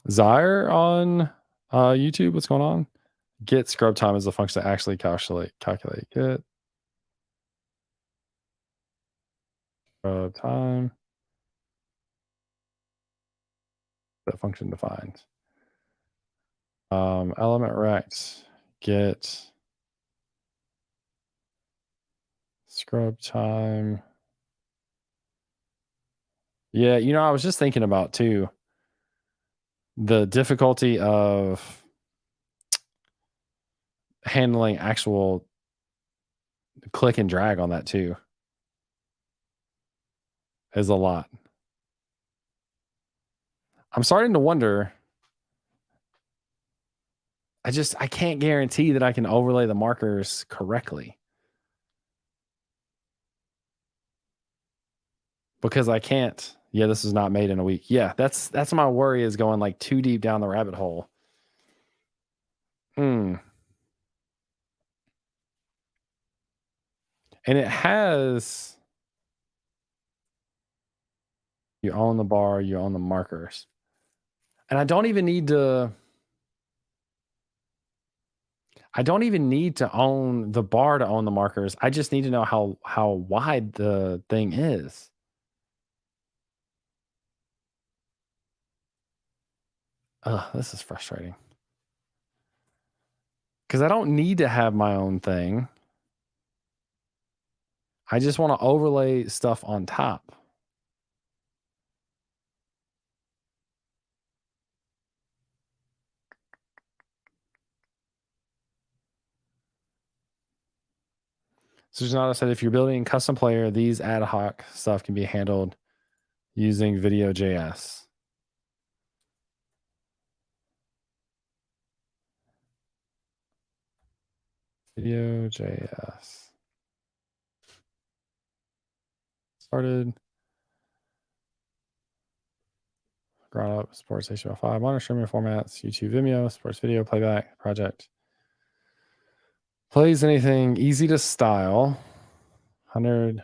Zaire on YouTube, what's going on? Get scrub time is a function to actually calculate get scrub time. That function defined. Element rect get scrub time. Yeah, I was just thinking about too the difficulty of handling actual click and drag on that too is a lot. I'm starting to wonder. I can't guarantee that I can overlay the markers correctly. Because I can't, Yeah, this was not made in a week. Yeah, that's my worry, is going like too deep down the rabbit hole. Hmm. And it has, you own the bar, you own the markers. And I don't even need to own the bar to own the markers. I just need to know how wide the thing is. Ugh, this is frustrating. Because I don't need to have my own thing. I just want to overlay stuff on top. So Janata said, if you're building a custom player, these ad hoc stuff can be handled using Video.js. Video.js. Started. Ground up, supports HTML5, monitor streaming formats, YouTube, Vimeo, supports video playback, project. Plays anything, easy to style. 100.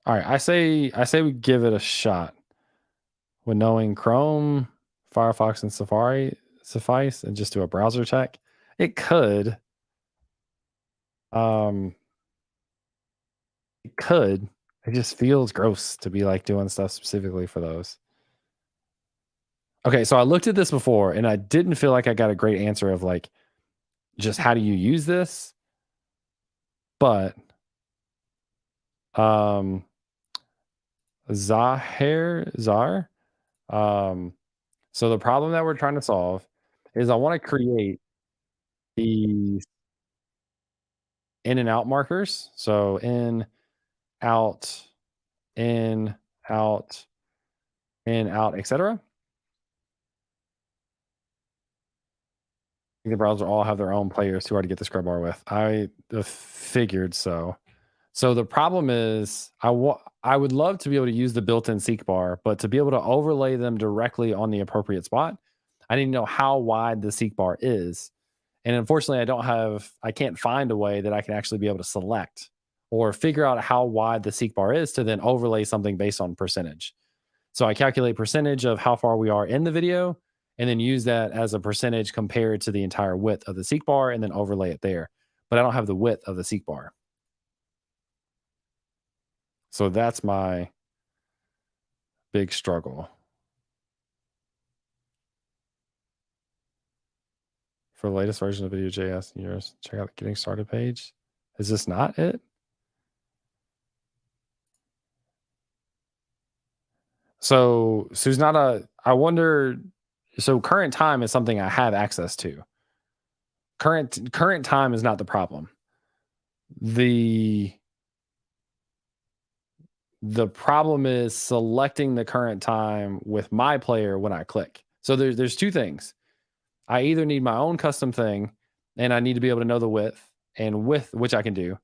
All right, I say we give it a shot. With knowing Chrome, Firefox, and Safari suffice, and just do a browser check. It could. It could. It just feels gross to be like doing stuff specifically for those. Okay, so I looked at this before and I didn't feel like I got a great answer of like just how do you use this? But Zar. So the problem that we're trying to solve is I want to create these in and out markers. So out, in, out, in, out, etc. The browser all have their own players too hard to get the scrub bar with. I figured so. So the problem is I would love to be able to use the built-in seek bar, but to be able to overlay them directly on the appropriate spot, I need to know how wide the seek bar is. And unfortunately, I can't find a way that I can actually be able to select or figure out how wide the seek bar is to then overlay something based on percentage. So I calculate percentage of how far we are in the video and then use that as a percentage compared to the entire width of the seek bar and then overlay it there. But I don't have the width of the seek bar. So that's my big struggle. For the latest version of Video.js, yours, check out the getting started page. Is this not it? So Susanna, I wonder, so current time is something I have access to. Current time is not the problem. The problem is selecting the current time with my player when I click. So there's two things. I either need my own custom thing and I need to be able to know the width, and which I can do.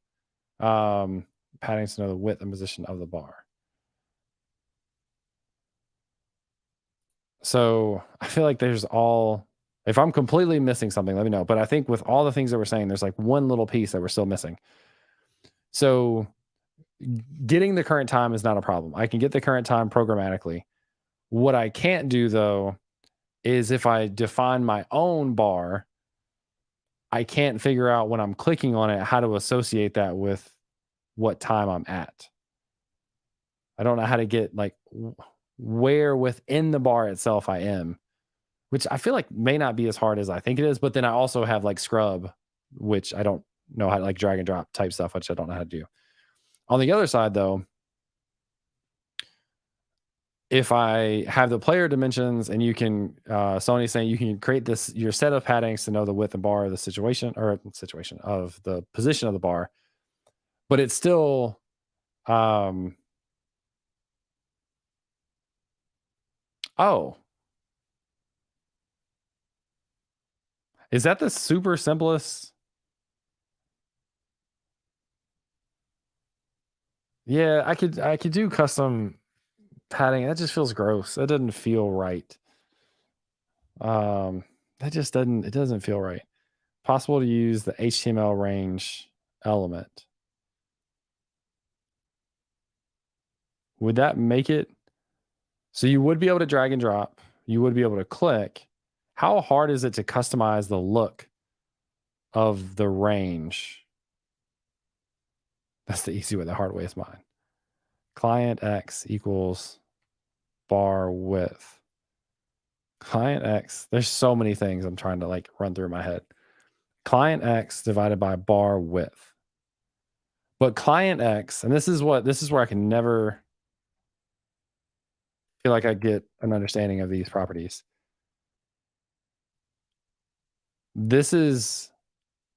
Paddings to know the width and position of the bar. So I feel like if I'm completely missing something, let me know. But I think with all the things that we're saying, there's like one little piece that we're still missing. So getting the current time is not a problem. I can get the current time programmatically. What I can't do though is if I define my own bar, I can't figure out when I'm clicking on it how to associate that with what time I'm at. I don't know how to get like where within the bar itself I am, which I feel like may not be as hard as I think it is. But then I also have like scrub, which I don't know how to like drag and drop type stuff, which I don't know how to do. On the other side, though, if I have the player dimensions and you can, Sony's saying you can create your set of paddings to know the width and bar of the situation of the position of the bar, but it's still, oh, is that the super simplest? Yeah, I could do custom padding. That just feels gross. That doesn't feel right. That just doesn't it doesn't feel right. Possible to use the HTML range element. Would that make it so you would be able to drag and drop, you would be able to click. How hard is it to customize the look of the range? That's the easy way. The hard way is mine. Client X equals bar width. Client X, there's so many things I'm trying to like run through my head. Client X divided by bar width. But client X, and this is where I can never feel like I get an understanding of these properties. This is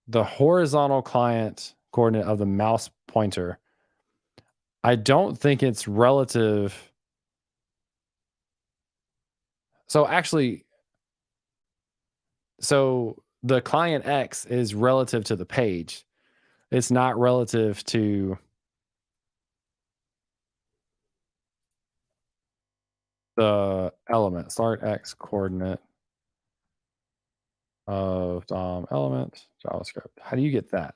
the horizontal client coordinate of the mouse pointer. I don't think it's relative. So actually, so the client X is relative to the page. It's not relative to the element. Start X coordinate of DOM element JavaScript. How do you get that?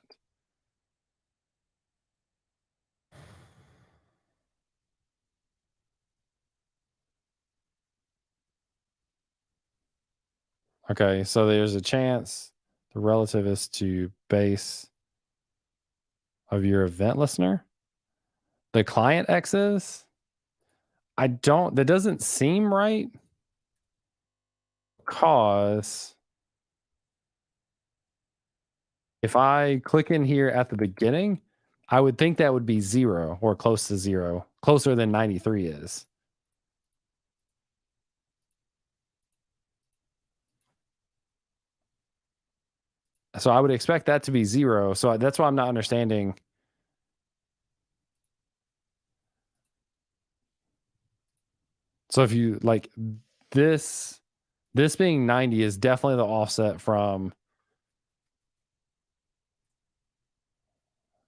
Okay, so there's a chance the relative is to base of your event listener. The client X is? That doesn't seem right because if I click in here at the beginning, I would think that would be 0 or close to 0, closer than 93 is. So I would expect that to be 0. So that's why I'm not understanding. So if you like this, this being 90 is definitely the offset from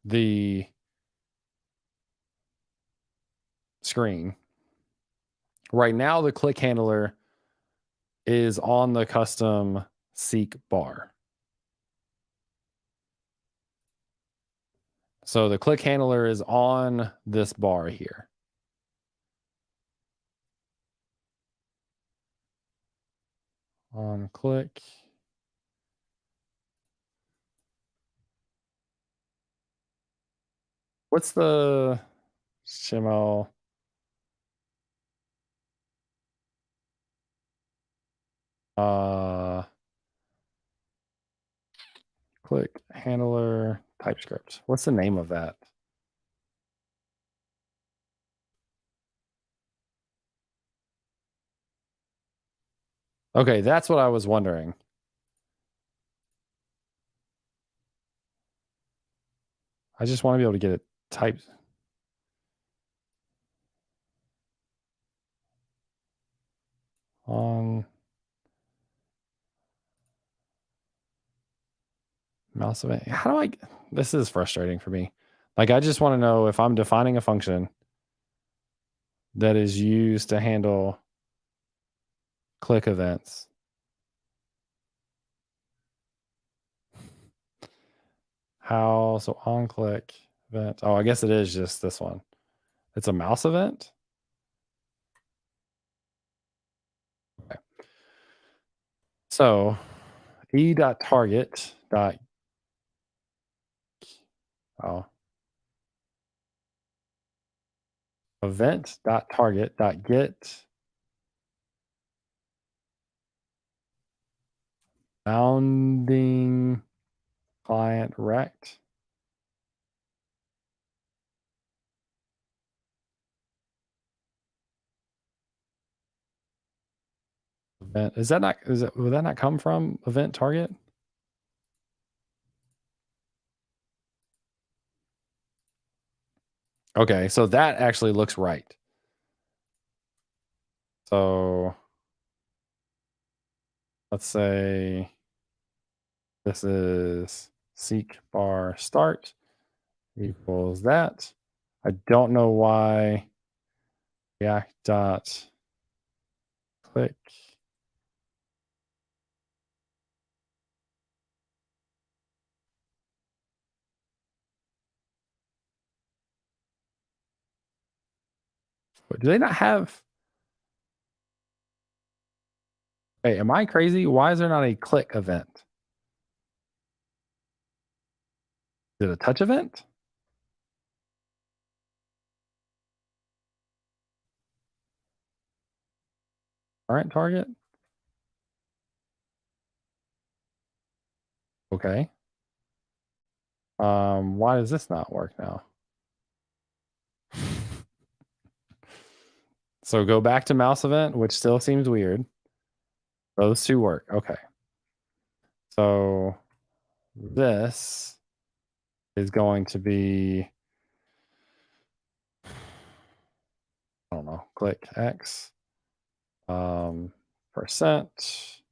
the screen. Right now, the click handler is on the custom seek bar. So the click handler is on this bar here. On click. What's the HTML? Click handler TypeScript. What's the name of that? Okay, that's what I was wondering. I just want to be able to get it typed. On mouse event. How do I? This is frustrating for me. Like, I just want to know if I'm defining a function that is used to handle click events. How? So on click event. Oh, I guess it is just this one. It's a mouse event. Okay. So e.target. Oh, event.target.get bounding client rect. Event. Is that not? Would that not come from event target? Okay, so that actually looks right. So let's say this is seek bar start equals that. I don't know why React dot click. Do they not have? Hey, am I crazy? Why is there not a click event? Is it a touch event? Current target? Okay. Why does this not work now? So go back to mouse event, which still seems weird. Those two work. Okay. So this is going to be, I don't know, click X. Percent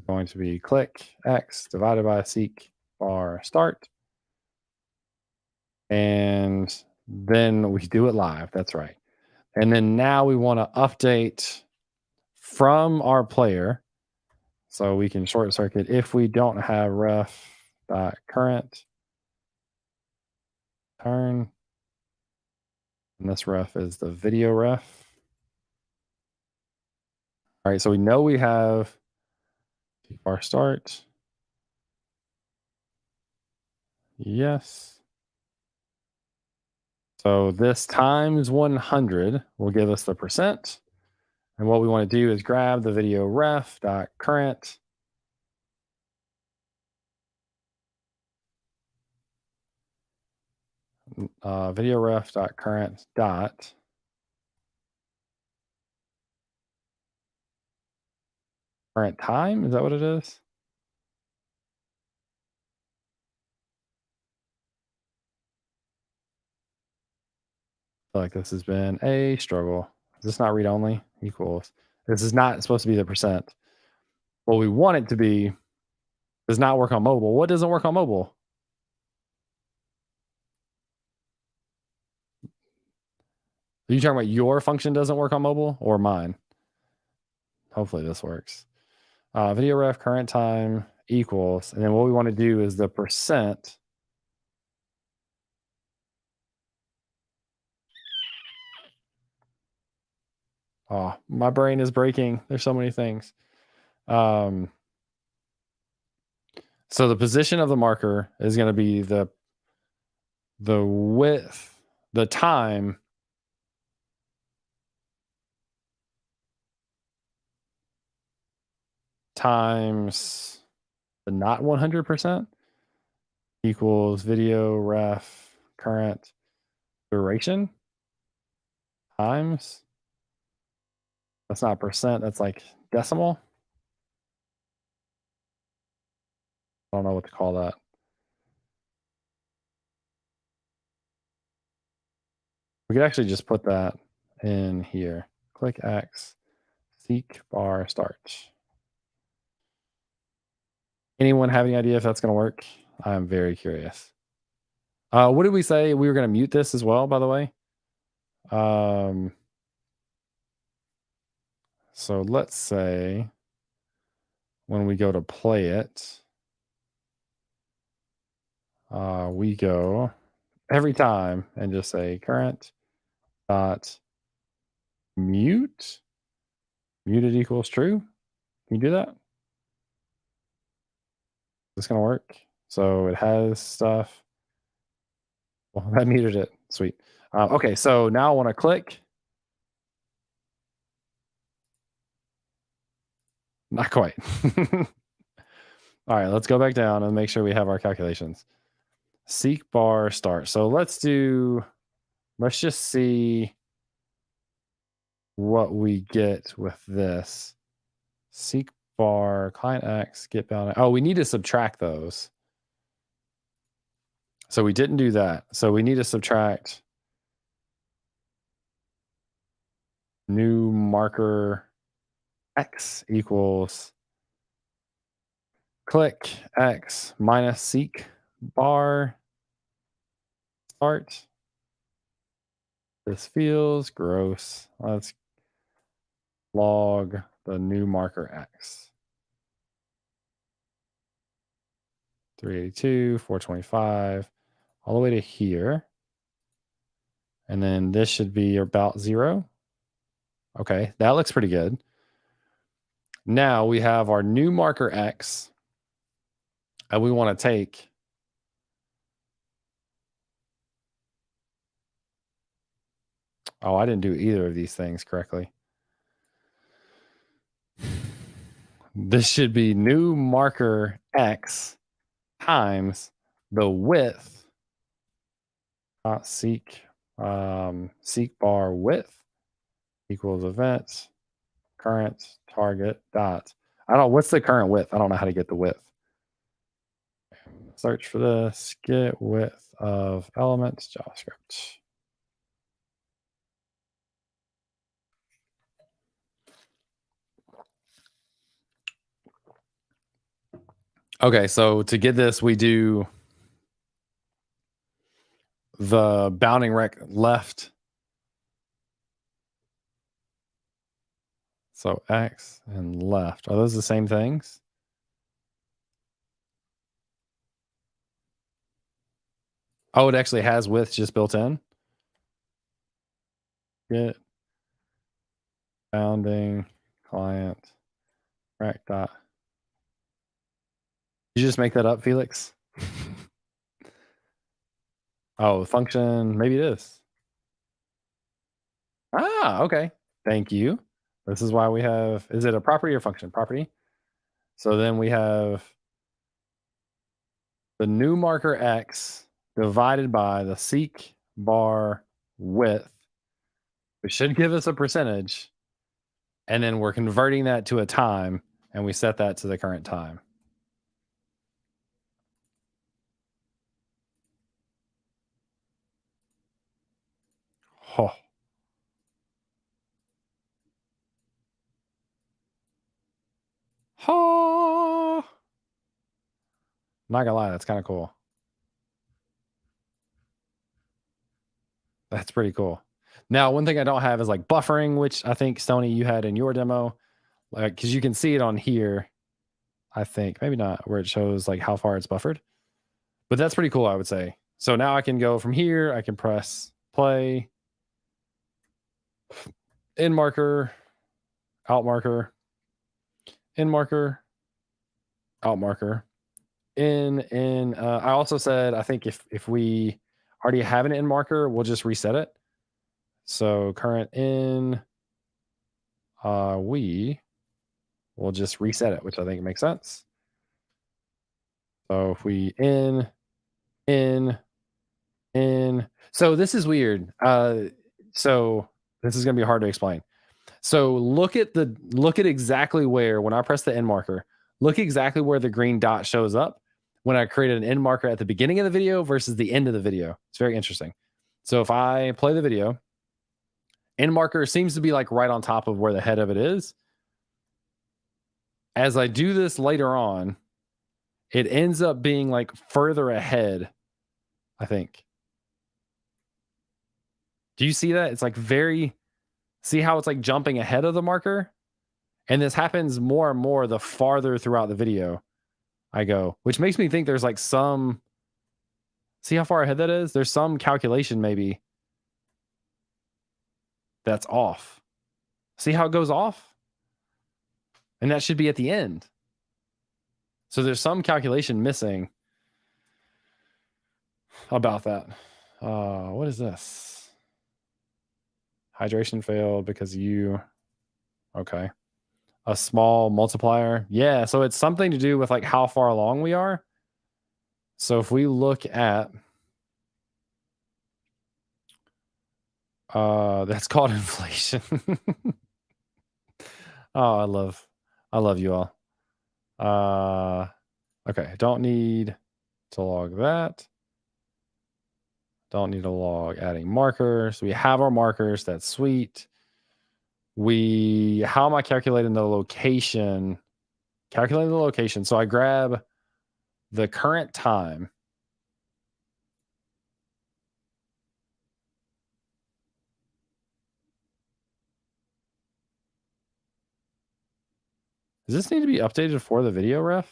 going to be click X divided by seek bar start. And then we do it live. That's right. And then now we want to update from our player. So we can short circuit if we don't have ref current turn. And this ref is the video ref. All right, so we know we have bar start. Yes. So this times 100 will give us the percent. And what we want to do is grab the video ref dot current. Video ref dot current dot current time. Is that what it is? I feel like this has been a struggle. Is this not read only? Equals. This is not supposed to be the percent. What we want it to be does not work on mobile. What doesn't work on mobile? Are you talking about your function doesn't work on mobile or mine? Hopefully this works. Video ref current time equals, and then what we want to do is the percent. Oh, my brain is breaking. There's so many things. So the position of the marker is going to be the width, the time times the not 100% equals video ref current duration times. That's not percent. That's like decimal. I don't know what to call that. We could actually just put that in here. Click X, seek bar start. Anyone have any idea if that's going to work? I'm very curious. What did we say? We were going to mute this as well, by the way. So let's say when we go to play it, we go every time and just say current dot mute. Muted equals true. Can you do that? Is this going to work? So it has stuff. Well, that muted it. Sweet. Okay, so now I want to click. Not quite. All right, let's go back down and make sure we have our calculations. Seek bar start. So let's just see what we get with this. Seek bar, client X, get bound. Oh, we need to subtract those. So we didn't do that. So we need to subtract new marker X equals click X minus seek bar start. This feels gross. Let's log the new marker X. 382, 425, all the way to here. And then this should be about 0. Okay, that looks pretty good. Now we have our new marker X, and we want to take oh, I didn't do either of these things correctly. This should be new marker X times the width seek bar width equals events current target dot. I don't know what's the current width. I don't know how to get the width. Search for this. Get width of elements JavaScript. Okay, so to get this, we do the bounding rec left. So X and left. Are those the same things? Oh, it actually has width just built in. Get bounding client rec dot. Did you just make that up, Felix? Oh, function, maybe it is. Ah, okay. Thank you. This is why we have, is it a property or function? Property. So then we have the new marker X divided by the seek bar width, which should give us a percentage. And then we're converting that to a time, and we set that to the current time. Oh. Oh. Not gonna lie, that's kind of cool. That's pretty cool. Now, one thing I don't have is like buffering, which I think, Stoney, you had in your demo. Like, because you can see it on here, I think. Maybe not where it shows like how far it's buffered. But that's pretty cool, I would say. So now I can go from here. I can press play, in marker, out marker, in marker, out marker, in. I also said, I think if we already have an in marker, we'll just reset it. So current in, we will just reset it, which I think makes sense. So if we in. So this is weird. So this is going to be hard to explain. So look at exactly where, when I press the end marker, look exactly where the green dot shows up when I created an end marker at the beginning of the video versus the end of the video. It's very interesting. So if I play the video, end marker seems to be like right on top of where the head of it is. As I do this later on, it ends up being like further ahead, I think. Do you see that? It's like see how it's like jumping ahead of the marker? And this happens more and more the farther throughout the video I go, which makes me think there's like some, see how far ahead that is? There's some calculation maybe that's off. See how it goes off? And that should be at the end. So there's some calculation missing about that. What is this? Hydration failed because okay. A small multiplier. Yeah, so it's something to do with like how far along we are. So if we look at, that's called inflation. Oh, I love you all. Okay, don't need to log that. Don't need to log adding markers. We have our markers. That's sweet. How am I calculating the location? Calculating the location. So I grab the current time. Does this need to be updated for the video ref?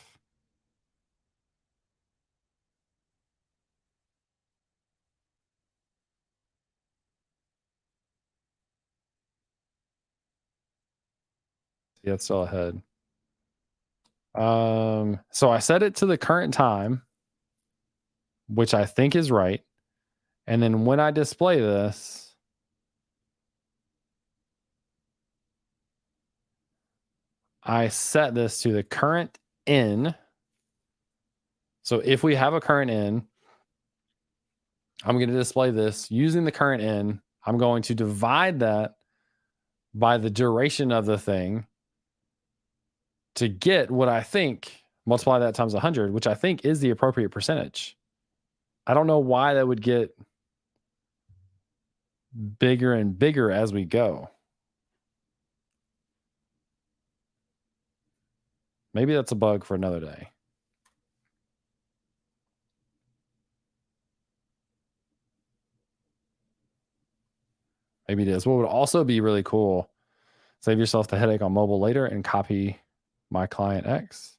Yeah, it's still ahead. So I set it to the current time, which I think is right. And then when I display this, I set this to the current in. So if we have a current in, I'm going to display this using the current in. I'm going to divide that by the duration of the thing to get what I think, multiply that times 100, which I think is the appropriate percentage. I don't know why that would get bigger and bigger as we go. Maybe that's a bug for another day. Maybe it is. What would also be really cool, save yourself the headache on mobile later and copy my client X.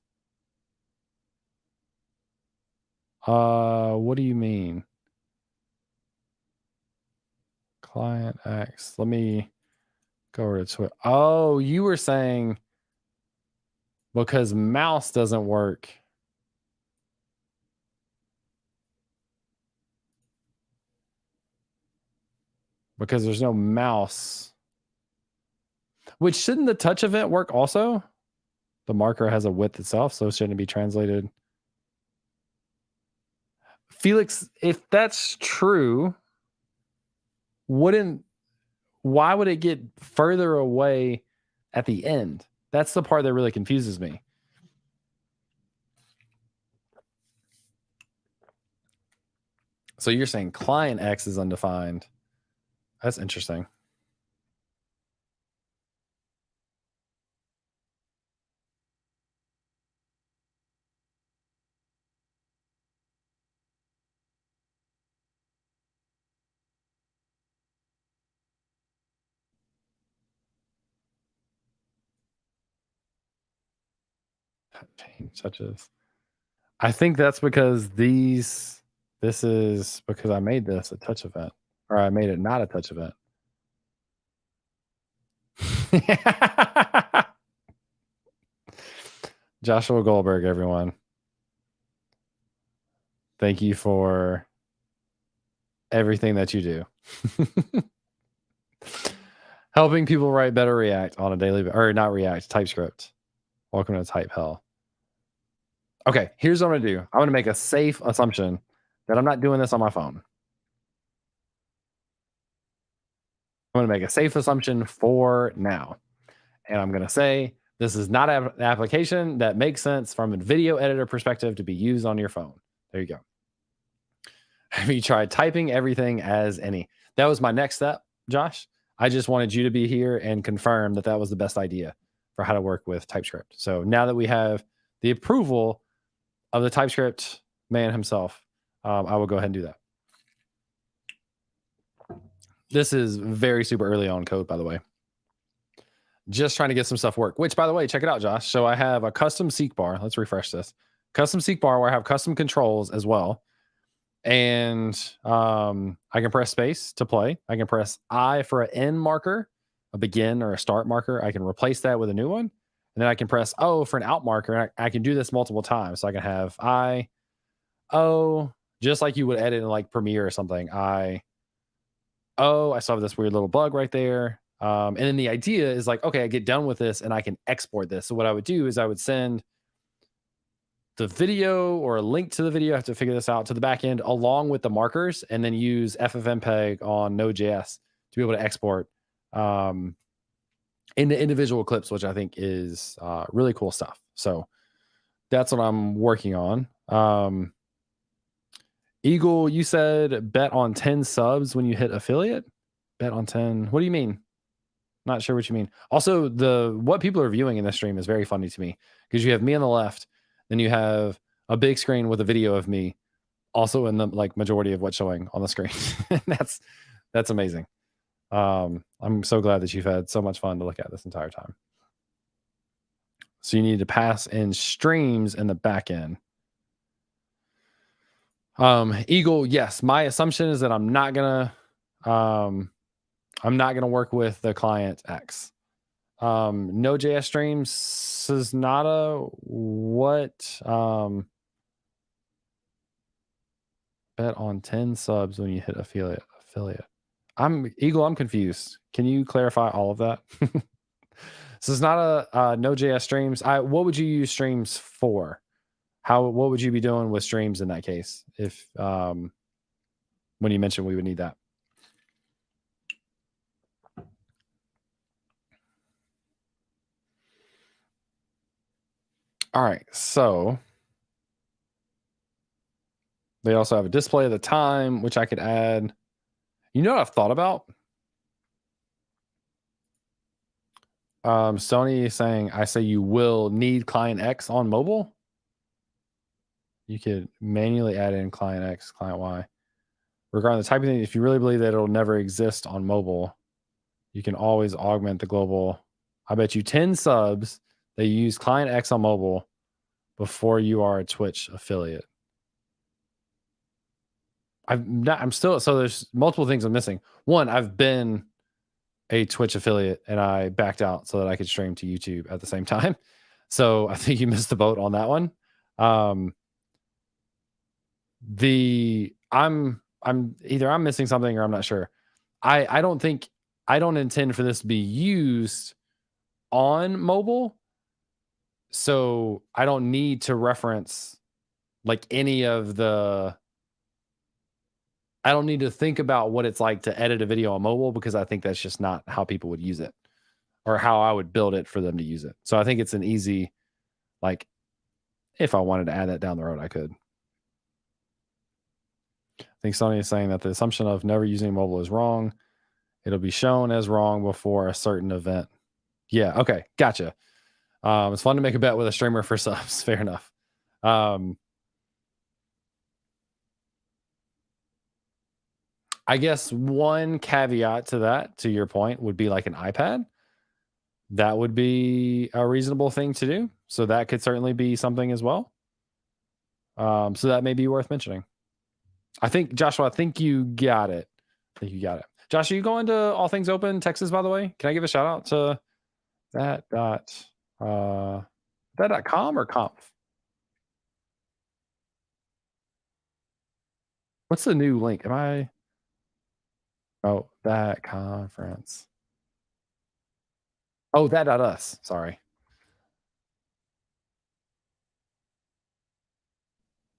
What do you mean? Client X. Let me go over to Twitter. Oh, you were saying because mouse doesn't work. Because there's no mouse. Which shouldn't the touch event work also? The marker has a width itself, so shouldn't it be translated? Felix, if that's true, why would it get further away at the end? That's the part that really confuses me. So you're saying client X is undefined. That's interesting. Change touches. I think that's because this is because I made this a touch event, or I made it not a touch event. Joshua Goldberg, everyone. Thank you for everything that you do. Helping people write better React on a daily, or not React, TypeScript. Welcome to Type Hell. Okay, here's what I'm gonna do. I'm gonna make a safe assumption that I'm not doing this on my phone. I'm gonna make a safe assumption for now. And I'm gonna say this is not an application that makes sense from a video editor perspective to be used on your phone. There you go. Have you tried typing everything as any? That was my next step, Josh. I just wanted you to be here and confirm that that was the best idea for how to work with TypeScript. So now that we have the approval of the TypeScript man himself, I will go ahead and do that. This is very super early on code, by the way. Just trying to get some stuff work, which, by the way, check it out, Josh. So I have a custom seek bar. Let's refresh this. Custom seek bar where I have custom controls as well. And I can press space to play. I can press I for an end marker, a begin or a start marker. I can replace that with a new one. And then I can press O for an out marker. And I can do this multiple times. So I can have I, O, just like you would edit in like Premiere or something. I still have this weird little bug right there. And then the idea is like, okay, I get done with this and I can export this. So what I would do is I would send the video or a link to the video. I have to figure this out to the backend along with the markers, and then use FFmpeg on Node.js to be able to export into individual clips, which I think is really cool stuff. So that's what I'm working on. Eagle, you said bet on 10 subs when you hit affiliate. Bet on 10. What do you mean? Not sure what you mean. Also, what people are viewing in this stream is very funny to me because you have me on the left, then you have a big screen with a video of me, also in the like majority of what's showing on the screen. That's amazing. I'm so glad that you've had so much fun to look at this entire time. So you need to pass in streams in the backend. Eagle, yes. My assumption is that I'm not gonna work with the client X. Node.js streams is not a what bet on 10 subs when you hit affiliate. I'm confused. Can you clarify all of that? So it's not a Node.js streams. What would you use streams for? What would you be doing with streams in that case? If when you mentioned we would need that. All right, so they also have a display of the time, which I could add. You know what I've thought about? Sony is saying, I say you will need client X on mobile. You could manually add in client X, client Y. Regarding the type of thing, if you really believe that it'll never exist on mobile, you can always augment the global. I bet you 10 subs that you use client X on mobile before you are a Twitch affiliate. So there's multiple things I'm missing. One, I've been a Twitch affiliate and I backed out so that I could stream to YouTube at the same time. So I think you missed the boat on that one. I'm missing something or I'm not sure. I don't intend for this to be used on mobile. So I don't need to reference like any of the I don't need to think about what it's like to edit a video on mobile because I think that's just not how people would use it or how I would build it for them to use it. So I think it's an easy, like, if I wanted to add that down the road, I could. I think Sony is saying that the assumption of never using mobile is wrong. It'll be shown as wrong before a certain event. Yeah, okay, gotcha. It's fun to make a bet with a streamer for subs. Fair enough. I guess one caveat to that, to your point, would be like an iPad. That would be a reasonable thing to do. So that could certainly be something as well. So that may be worth mentioning. I think, Joshua, I think you got it. Josh, are you going to All Things Open Texas, by the way? Can I give a shout out to that.com or conf? What's the new link? Oh, that conference. Oh, that.us. Sorry.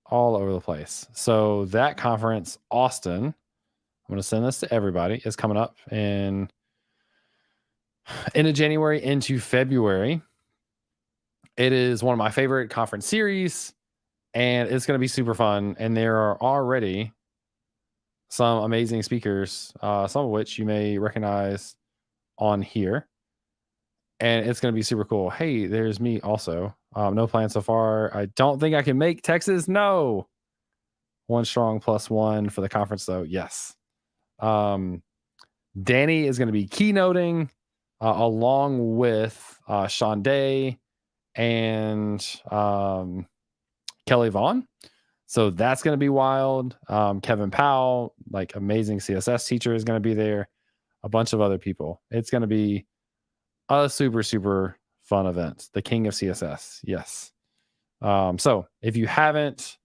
All over the place. So that conference, Austin, I'm going to send this to everybody, is coming up in end of January into February. It is one of my favorite conference series, and it's going to be super fun. And there are already some amazing speakers, some of which you may recognize on here. And it's going to be super cool. Hey, there's me also. No plan so far. I don't think I can make Texas. No. One strong +1 for the conference, though. Yes. Danny is going to be keynoting along with Sean Day and Kelly Vaughn. So that's going to be wild. Kevin Powell, like amazing CSS teacher, is going to be there. A bunch of other people. It's going to be a super, super fun event. The king of CSS. Yes. So if you haven't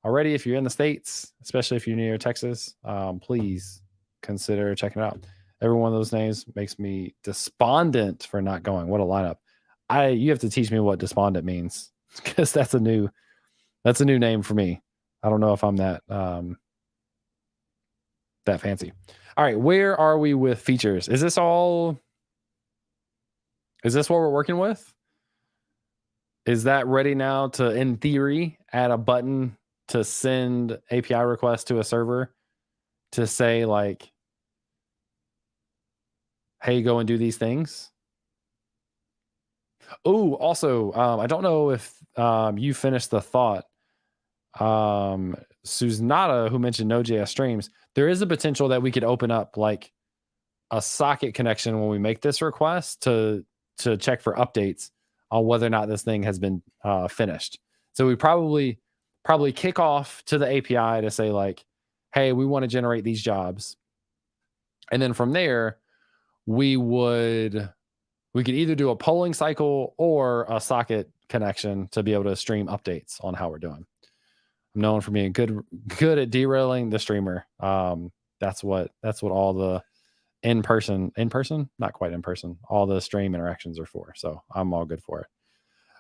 already, if you're in the States, especially if you're near Texas, please consider checking it out. Every one of those names makes me despondent for not going. What a lineup. You have to teach me what despondent means because that's a new name for me. I don't know if I'm that fancy. All right, where are we with features? Is this what we're working with? Is that ready now to, in theory, add a button to send API requests to a server to say like, hey, go and do these things? Oh, also, I don't know if you finished the thought. Suznata, who mentioned Node.js streams, there is a potential that we could open up like a socket connection when we make this request to check for updates on whether or not this thing has been finished. So we probably kick off to the API to say like, hey, we want to generate these jobs. And then from there, we could either do a polling cycle or a socket connection to be able to stream updates on how we're doing. I'm known for being good at derailing the streamer. That's what all the in person, not quite in person, all the stream interactions are for. So I'm all good for it.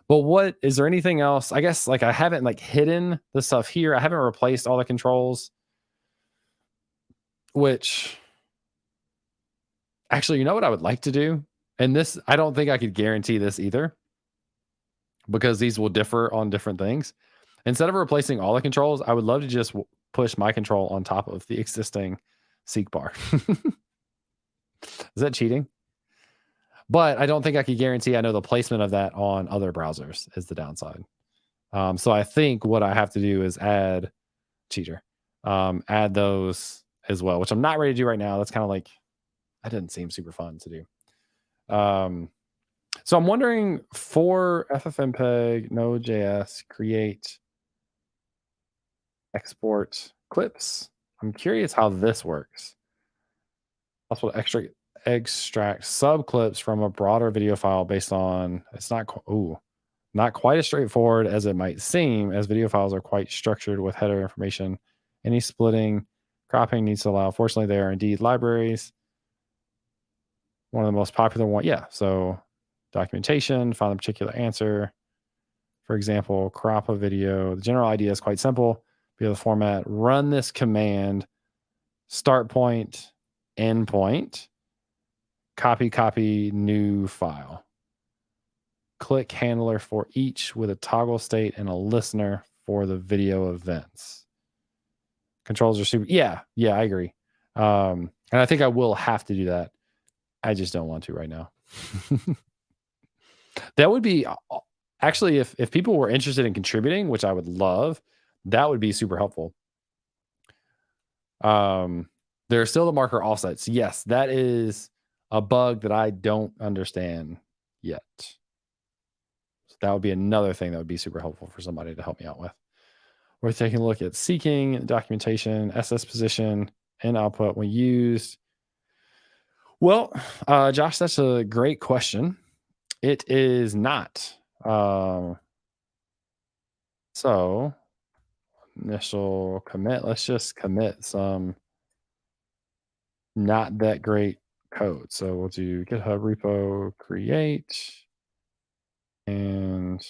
But is there anything else? I guess like I haven't like hidden the stuff here. I haven't replaced all the controls, which actually, you know what I would like to do? And this, I don't think I could guarantee this either, because these will differ on different things. Instead of replacing all the controls, I would love to just push my control on top of the existing seek bar. Is that cheating? But I don't think I could guarantee I know the placement of that on other browsers is the downside. So I think what I have to do is add those as well, which I'm not ready to do right now. That's kind of like, that didn't seem super fun to do. So I'm wondering for FFmpeg, Node.js, create, export clips. I'm curious how this works. Also extract subclips from a broader video file based on, it's not quite as straightforward as it might seem, as video files are quite structured with header information. Any splitting, cropping needs to allow. Fortunately, there are indeed libraries. One of the most popular one, yeah. So documentation, find a particular answer. For example, crop a video. The general idea is quite simple. Be able to format, run this command, start point, end point, copy, new file. Click handler for each with a toggle state and a listener for the video events. Controls are super. Yeah, I agree. And I think I will have to do that. I just don't want to right now. That would be actually, if people were interested in contributing, which I would love, that would be super helpful. There are still the marker offsets. Yes, that is a bug that I don't understand yet. So that would be another thing that would be super helpful for somebody to help me out with. We're taking a look at seeking, documentation, SS position, and output when used. Well, Josh, that's a great question. It is not. So initial commit, let's just commit some not that great code. So we'll do GitHub repo create and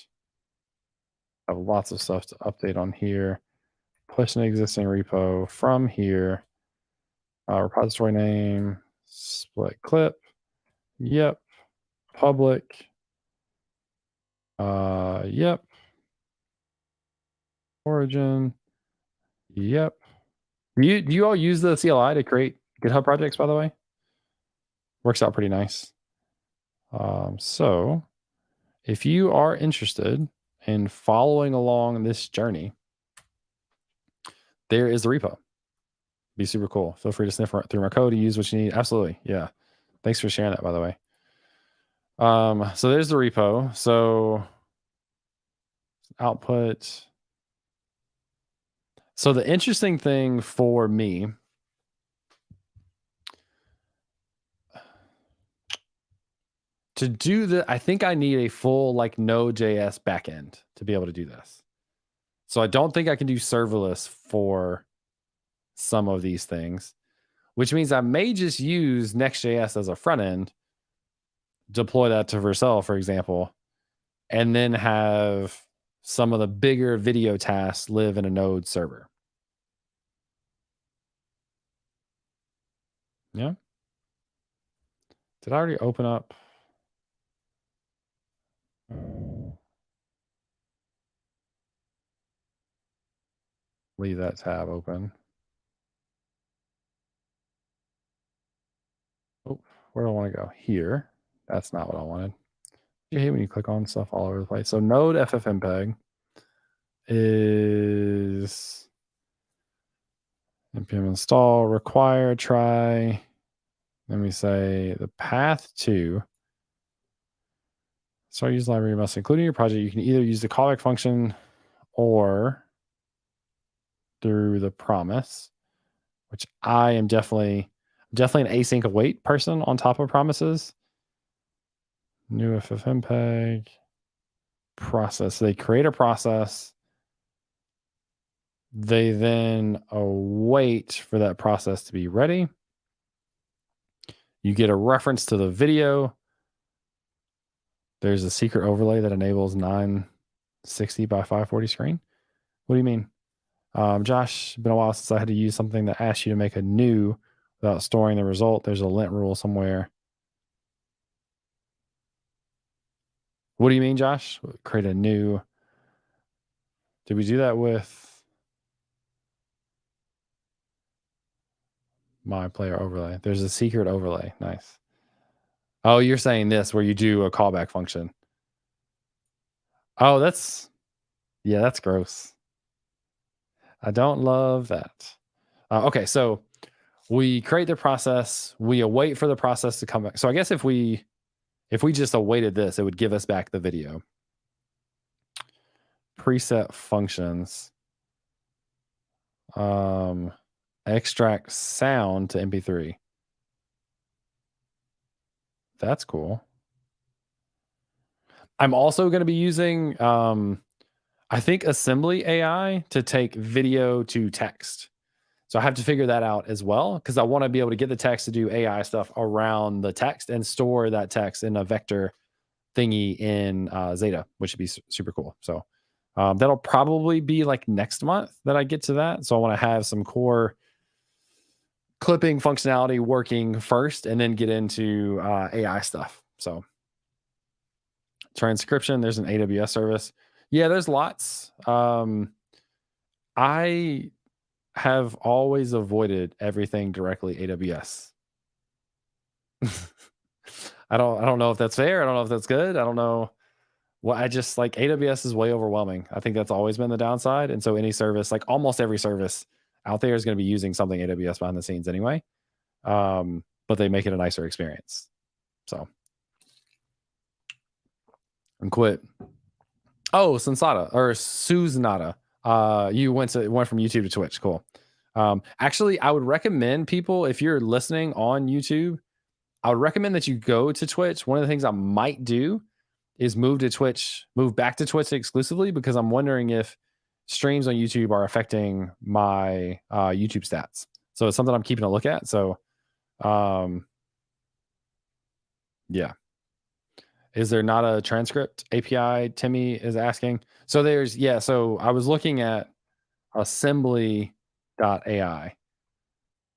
have lots of stuff to update on here. Push an existing repo from here. Repository name, split clip. Yep. Public. Yep. Origin. Yep. Do you all use the CLI to create GitHub projects, by the way? Works out pretty nice. So if you are interested in following along this journey, there is the repo. Be super cool. Feel free to sniff through my code to use what you need. Absolutely. Yeah. Thanks for sharing that, by the way. So there's the repo. So output. So the interesting thing for me, to do I think I need a full like Node.js backend to be able to do this. So I don't think I can do serverless for some of these things, which means I may just use Next.js as a front end, deploy that to Vercel, for example, and then have some of the bigger video tasks live in a Node server. Yeah. Did I already open up? Leave that tab open. Oh, where do I want to go? Here. That's not what I wanted. You hate when you click on stuff all over the place. So Node FFmpeg is npm install require try. Let me say the path to Start use library must include in your project. You can either use the callback function or through the promise, which I am definitely an async await person on top of promises. New FFMPEG process. So they create a process. They then await for that process to be ready. You get a reference to the video. There's a secret overlay that enables 960 by 540 screen. What do you mean? Josh, been a while since I had to use something that asks you to make a new without storing the result. There's a lint rule somewhere. What do you mean, Josh? Create a new. Did we do that with my player overlay? There's a secret overlay. Nice. Oh, you're saying this where you do a callback function. Oh, that's gross. I don't love that. Okay, so we create the process. We await for the process to come back. So I guess if we just awaited this, it would give us back the video. Preset functions. Extract sound to MP3. That's cool. I'm also going to be using, I think, assembly AI to take video to text. So I have to figure that out as well because I want to be able to get the text to do AI stuff around the text and store that text in a vector thingy in Zeta, which would be super cool. So that'll probably be like next month that I get to that. So I want to have some core clipping functionality working first and then get into AI stuff. So transcription, there's an AWS service. Yeah, there's lots. I have always avoided everything directly AWS. I don't know if that's fair. I don't know if that's good. I don't know. Well, I just like AWS is way overwhelming. I think that's always been the downside. And so any service, like almost every service out there is going to be using something AWS behind the scenes anyway. But they make it a nicer experience. So and quit. Oh, Sensata or Susanata. You went from YouTube to Twitch. Cool. Actually, I would recommend people, if you're listening on YouTube, I would recommend that you go to Twitch. One of the things I might do is move back to Twitch exclusively because I'm wondering if streams on YouTube are affecting my YouTube stats. So it's something I'm keeping a look at. So, yeah. Is there not a transcript API? Timmy is asking. So so I was looking at assembly.ai.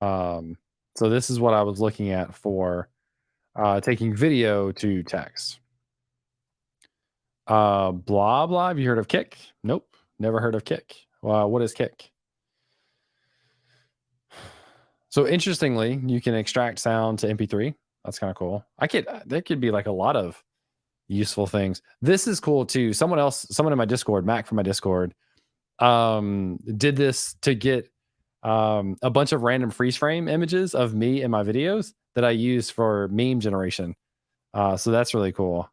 So this is what I was looking at for taking video to text. Blah, blah. Have you heard of Kick? Nope. Never heard of Kick. What is Kick? So interestingly, you can extract sound to MP3. That's kind of cool. There could be like a lot of useful things. This is cool too. Someone in my Discord, Mac from my Discord, did this to get a bunch of random freeze frame images of me in my videos that I use for meme generation. So that's really cool.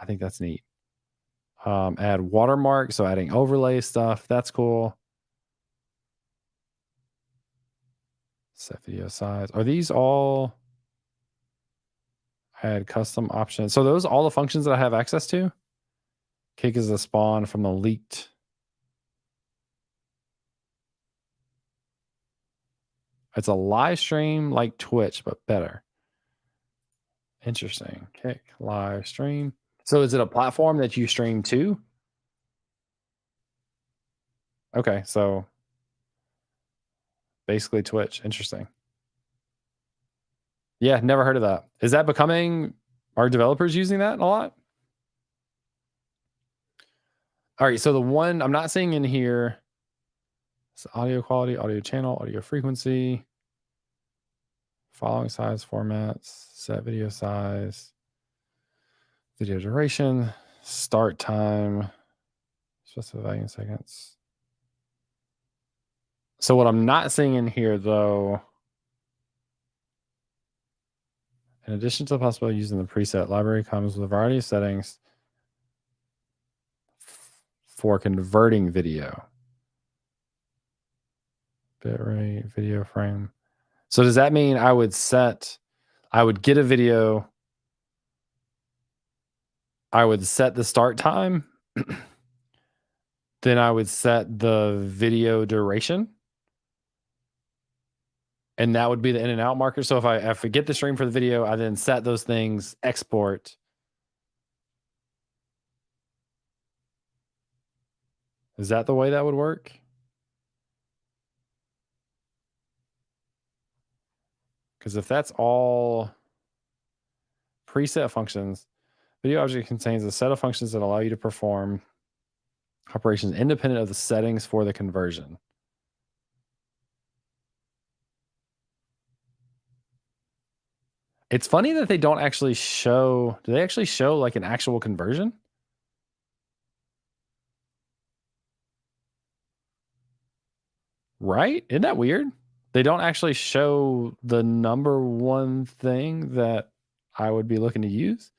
I think that's neat. Add watermark, so adding overlay stuff. That's cool. Set video size. Are these all add custom options? So those all the functions that I have access to? Kick is a spawn from the leaked. It's a live stream like Twitch, but better. Interesting. Kick live stream. So is it a platform that you stream to? Okay, so basically Twitch. Interesting. Yeah, never heard of that. Is that becoming, are developers using that a lot? All right, so the one I'm not seeing in here is audio quality, audio channel, audio frequency, following size formats, set video size, video duration, start time, specify in seconds. So what I'm not seeing in here though In addition to the possibility of using the preset, library comes with a variety of settings for converting video. Bitrate, video frame. So does that mean I would get a video, I would set the start time, then I would set the video duration, and that would be the in and out marker. So if I get the stream for the video, I then set those things, export. Is that the way that would work? Because if that's all preset functions, video object contains a set of functions that allow you to perform operations independent of the settings for the conversion. It's funny that they don't actually show, do they actually show like an actual conversion? Right? Isn't that weird? They don't actually show the number one thing that I would be looking to use.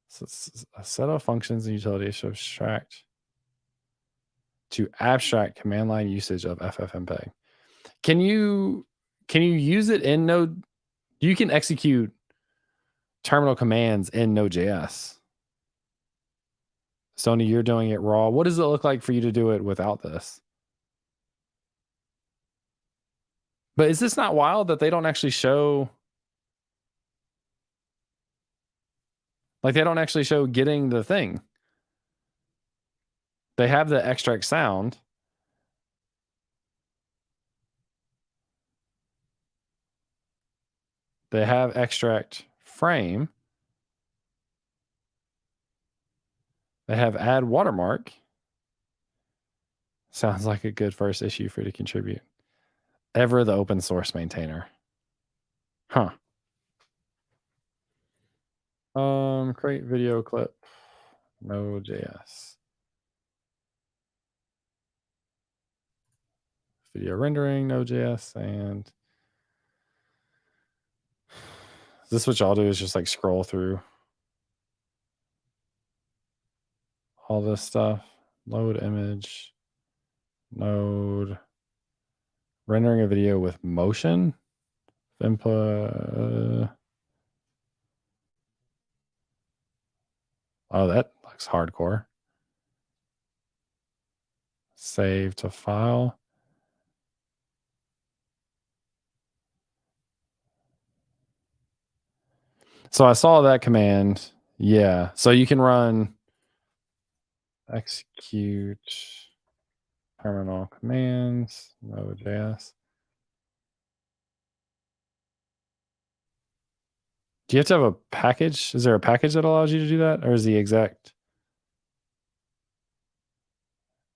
So it's a set of functions and utilities to abstract command line usage of FFmpeg. Can you use it in Node? You can execute terminal commands in Node.js. Sony, you're doing it raw. What does it look like for you to do it without this? But is this not wild that they don't actually show, like they don't actually show getting the thing? They have the extract sound. They have extract frame. They have add watermark. Sounds like a good first issue for you to contribute. Ever the open source maintainer. Huh. Create video clip. Node.js. Video rendering, Node.js, and this what y'all do is just like scroll through all this stuff. Load image, Node, rendering a video with motion, input. Oh, that looks hardcore. Save to file. So I saw that command. Yeah. So you can run execute terminal commands, Node.js. Do you have to have a package? Is there a package that allows you to do that? Or is the exact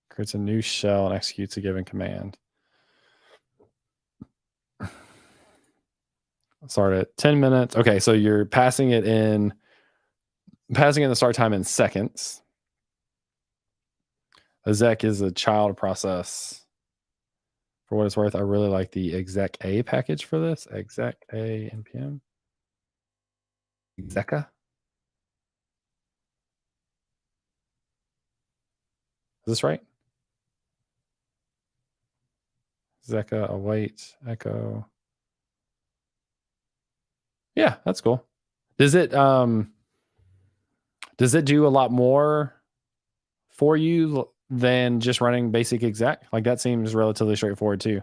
creates a new shell and executes a given command? Start at 10 minutes. Okay, so you're passing in the start time in seconds. Exec is a child process. For what it's worth, I really like the exec A package for this. Exec A npm. Execa. Is this right? Execa await echo. Yeah, that's cool. Does it do a lot more for you than just running basic exec? Like that seems relatively straightforward too.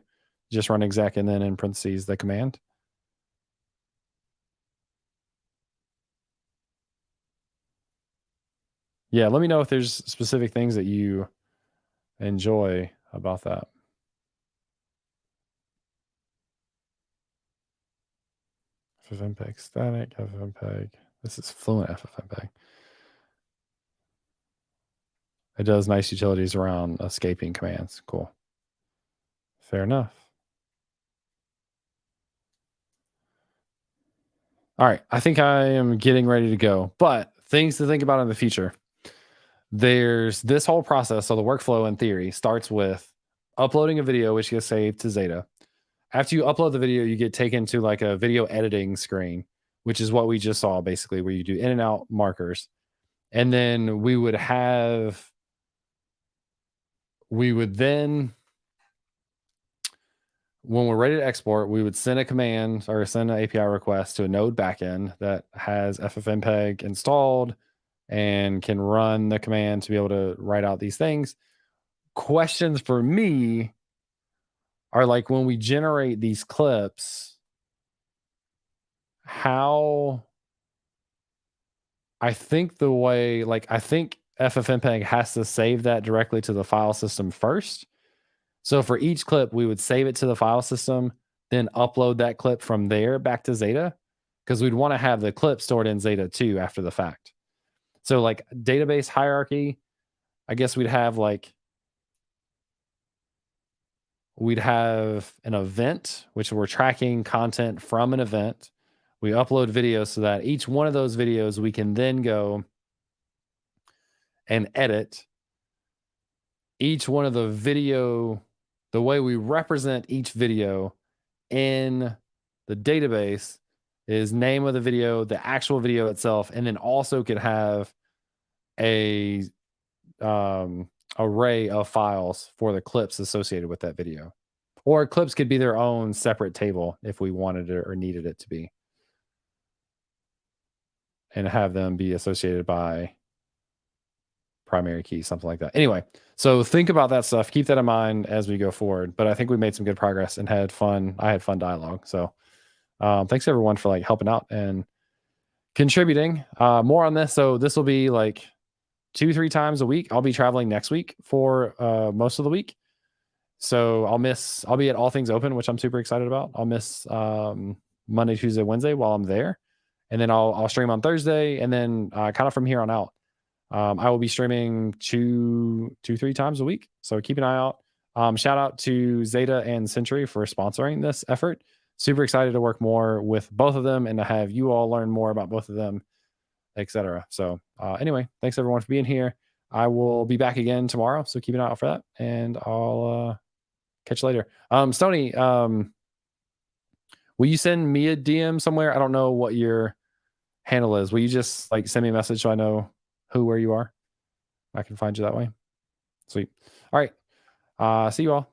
Just run exec and then in parentheses the command. Yeah, let me know if there's specific things that you enjoy about that. FFmpeg static, FFmpeg. This is fluent FFmpeg. It does nice utilities around escaping commands. Cool. Fair enough. All right, I think I am getting ready to go, but things to think about in the future. There's this whole process. So the workflow in theory starts with uploading a video, which gets saved to Zeta. After you upload the video, you get taken to like a video editing screen, which is what we just saw basically, where you do in and out markers. And then we would then, when we're ready to export, we would send a command or send an API request to a Node backend that has FFmpeg installed and can run the command to be able to write out these things. Questions for me are like, when we generate these clips, how I think FFmpeg has to save that directly to the file system first. So for each clip, we would save it to the file system, then upload that clip from there back to Zeta, because we'd want to have the clip stored in Zeta too after the fact. So like database hierarchy, I guess we'd have an event, which we're tracking content from an event. We upload videos so that each one of those videos we can then go and edit. Each one of the way we represent each video in the database is name of the video, the actual video itself, and then also could have a array of files for the clips associated with that video. Or clips could be their own separate table if we wanted it or needed it to be, and have them be associated by primary key, something like that. Anyway, so think about that stuff. Keep that in mind as we go forward. But I think we made some good progress and had fun. I had fun dialogue. So thanks everyone for like helping out and contributing. More on this. So this will be like 2-3 times a week. I'll be traveling next week for most of the week. So I'll be at All Things Open, which I'm super excited about. I'll miss Monday, Tuesday, Wednesday while I'm there. And then I'll stream on Thursday. And then kind of from here on out, I will be streaming 2-3 times a week. So keep an eye out. Shout out to Zeta and Century for sponsoring this effort. Super excited to work more with both of them and to have you all learn more about both of them, etc. So anyway, thanks everyone for being here. I will be back again tomorrow, so keep an eye out for that, and I'll catch you later. Stony, will you send me a DM somewhere? I don't know what your handle is. Will you just like send me a message so I know where you are? I can find you that way. Sweet. All right. See you all.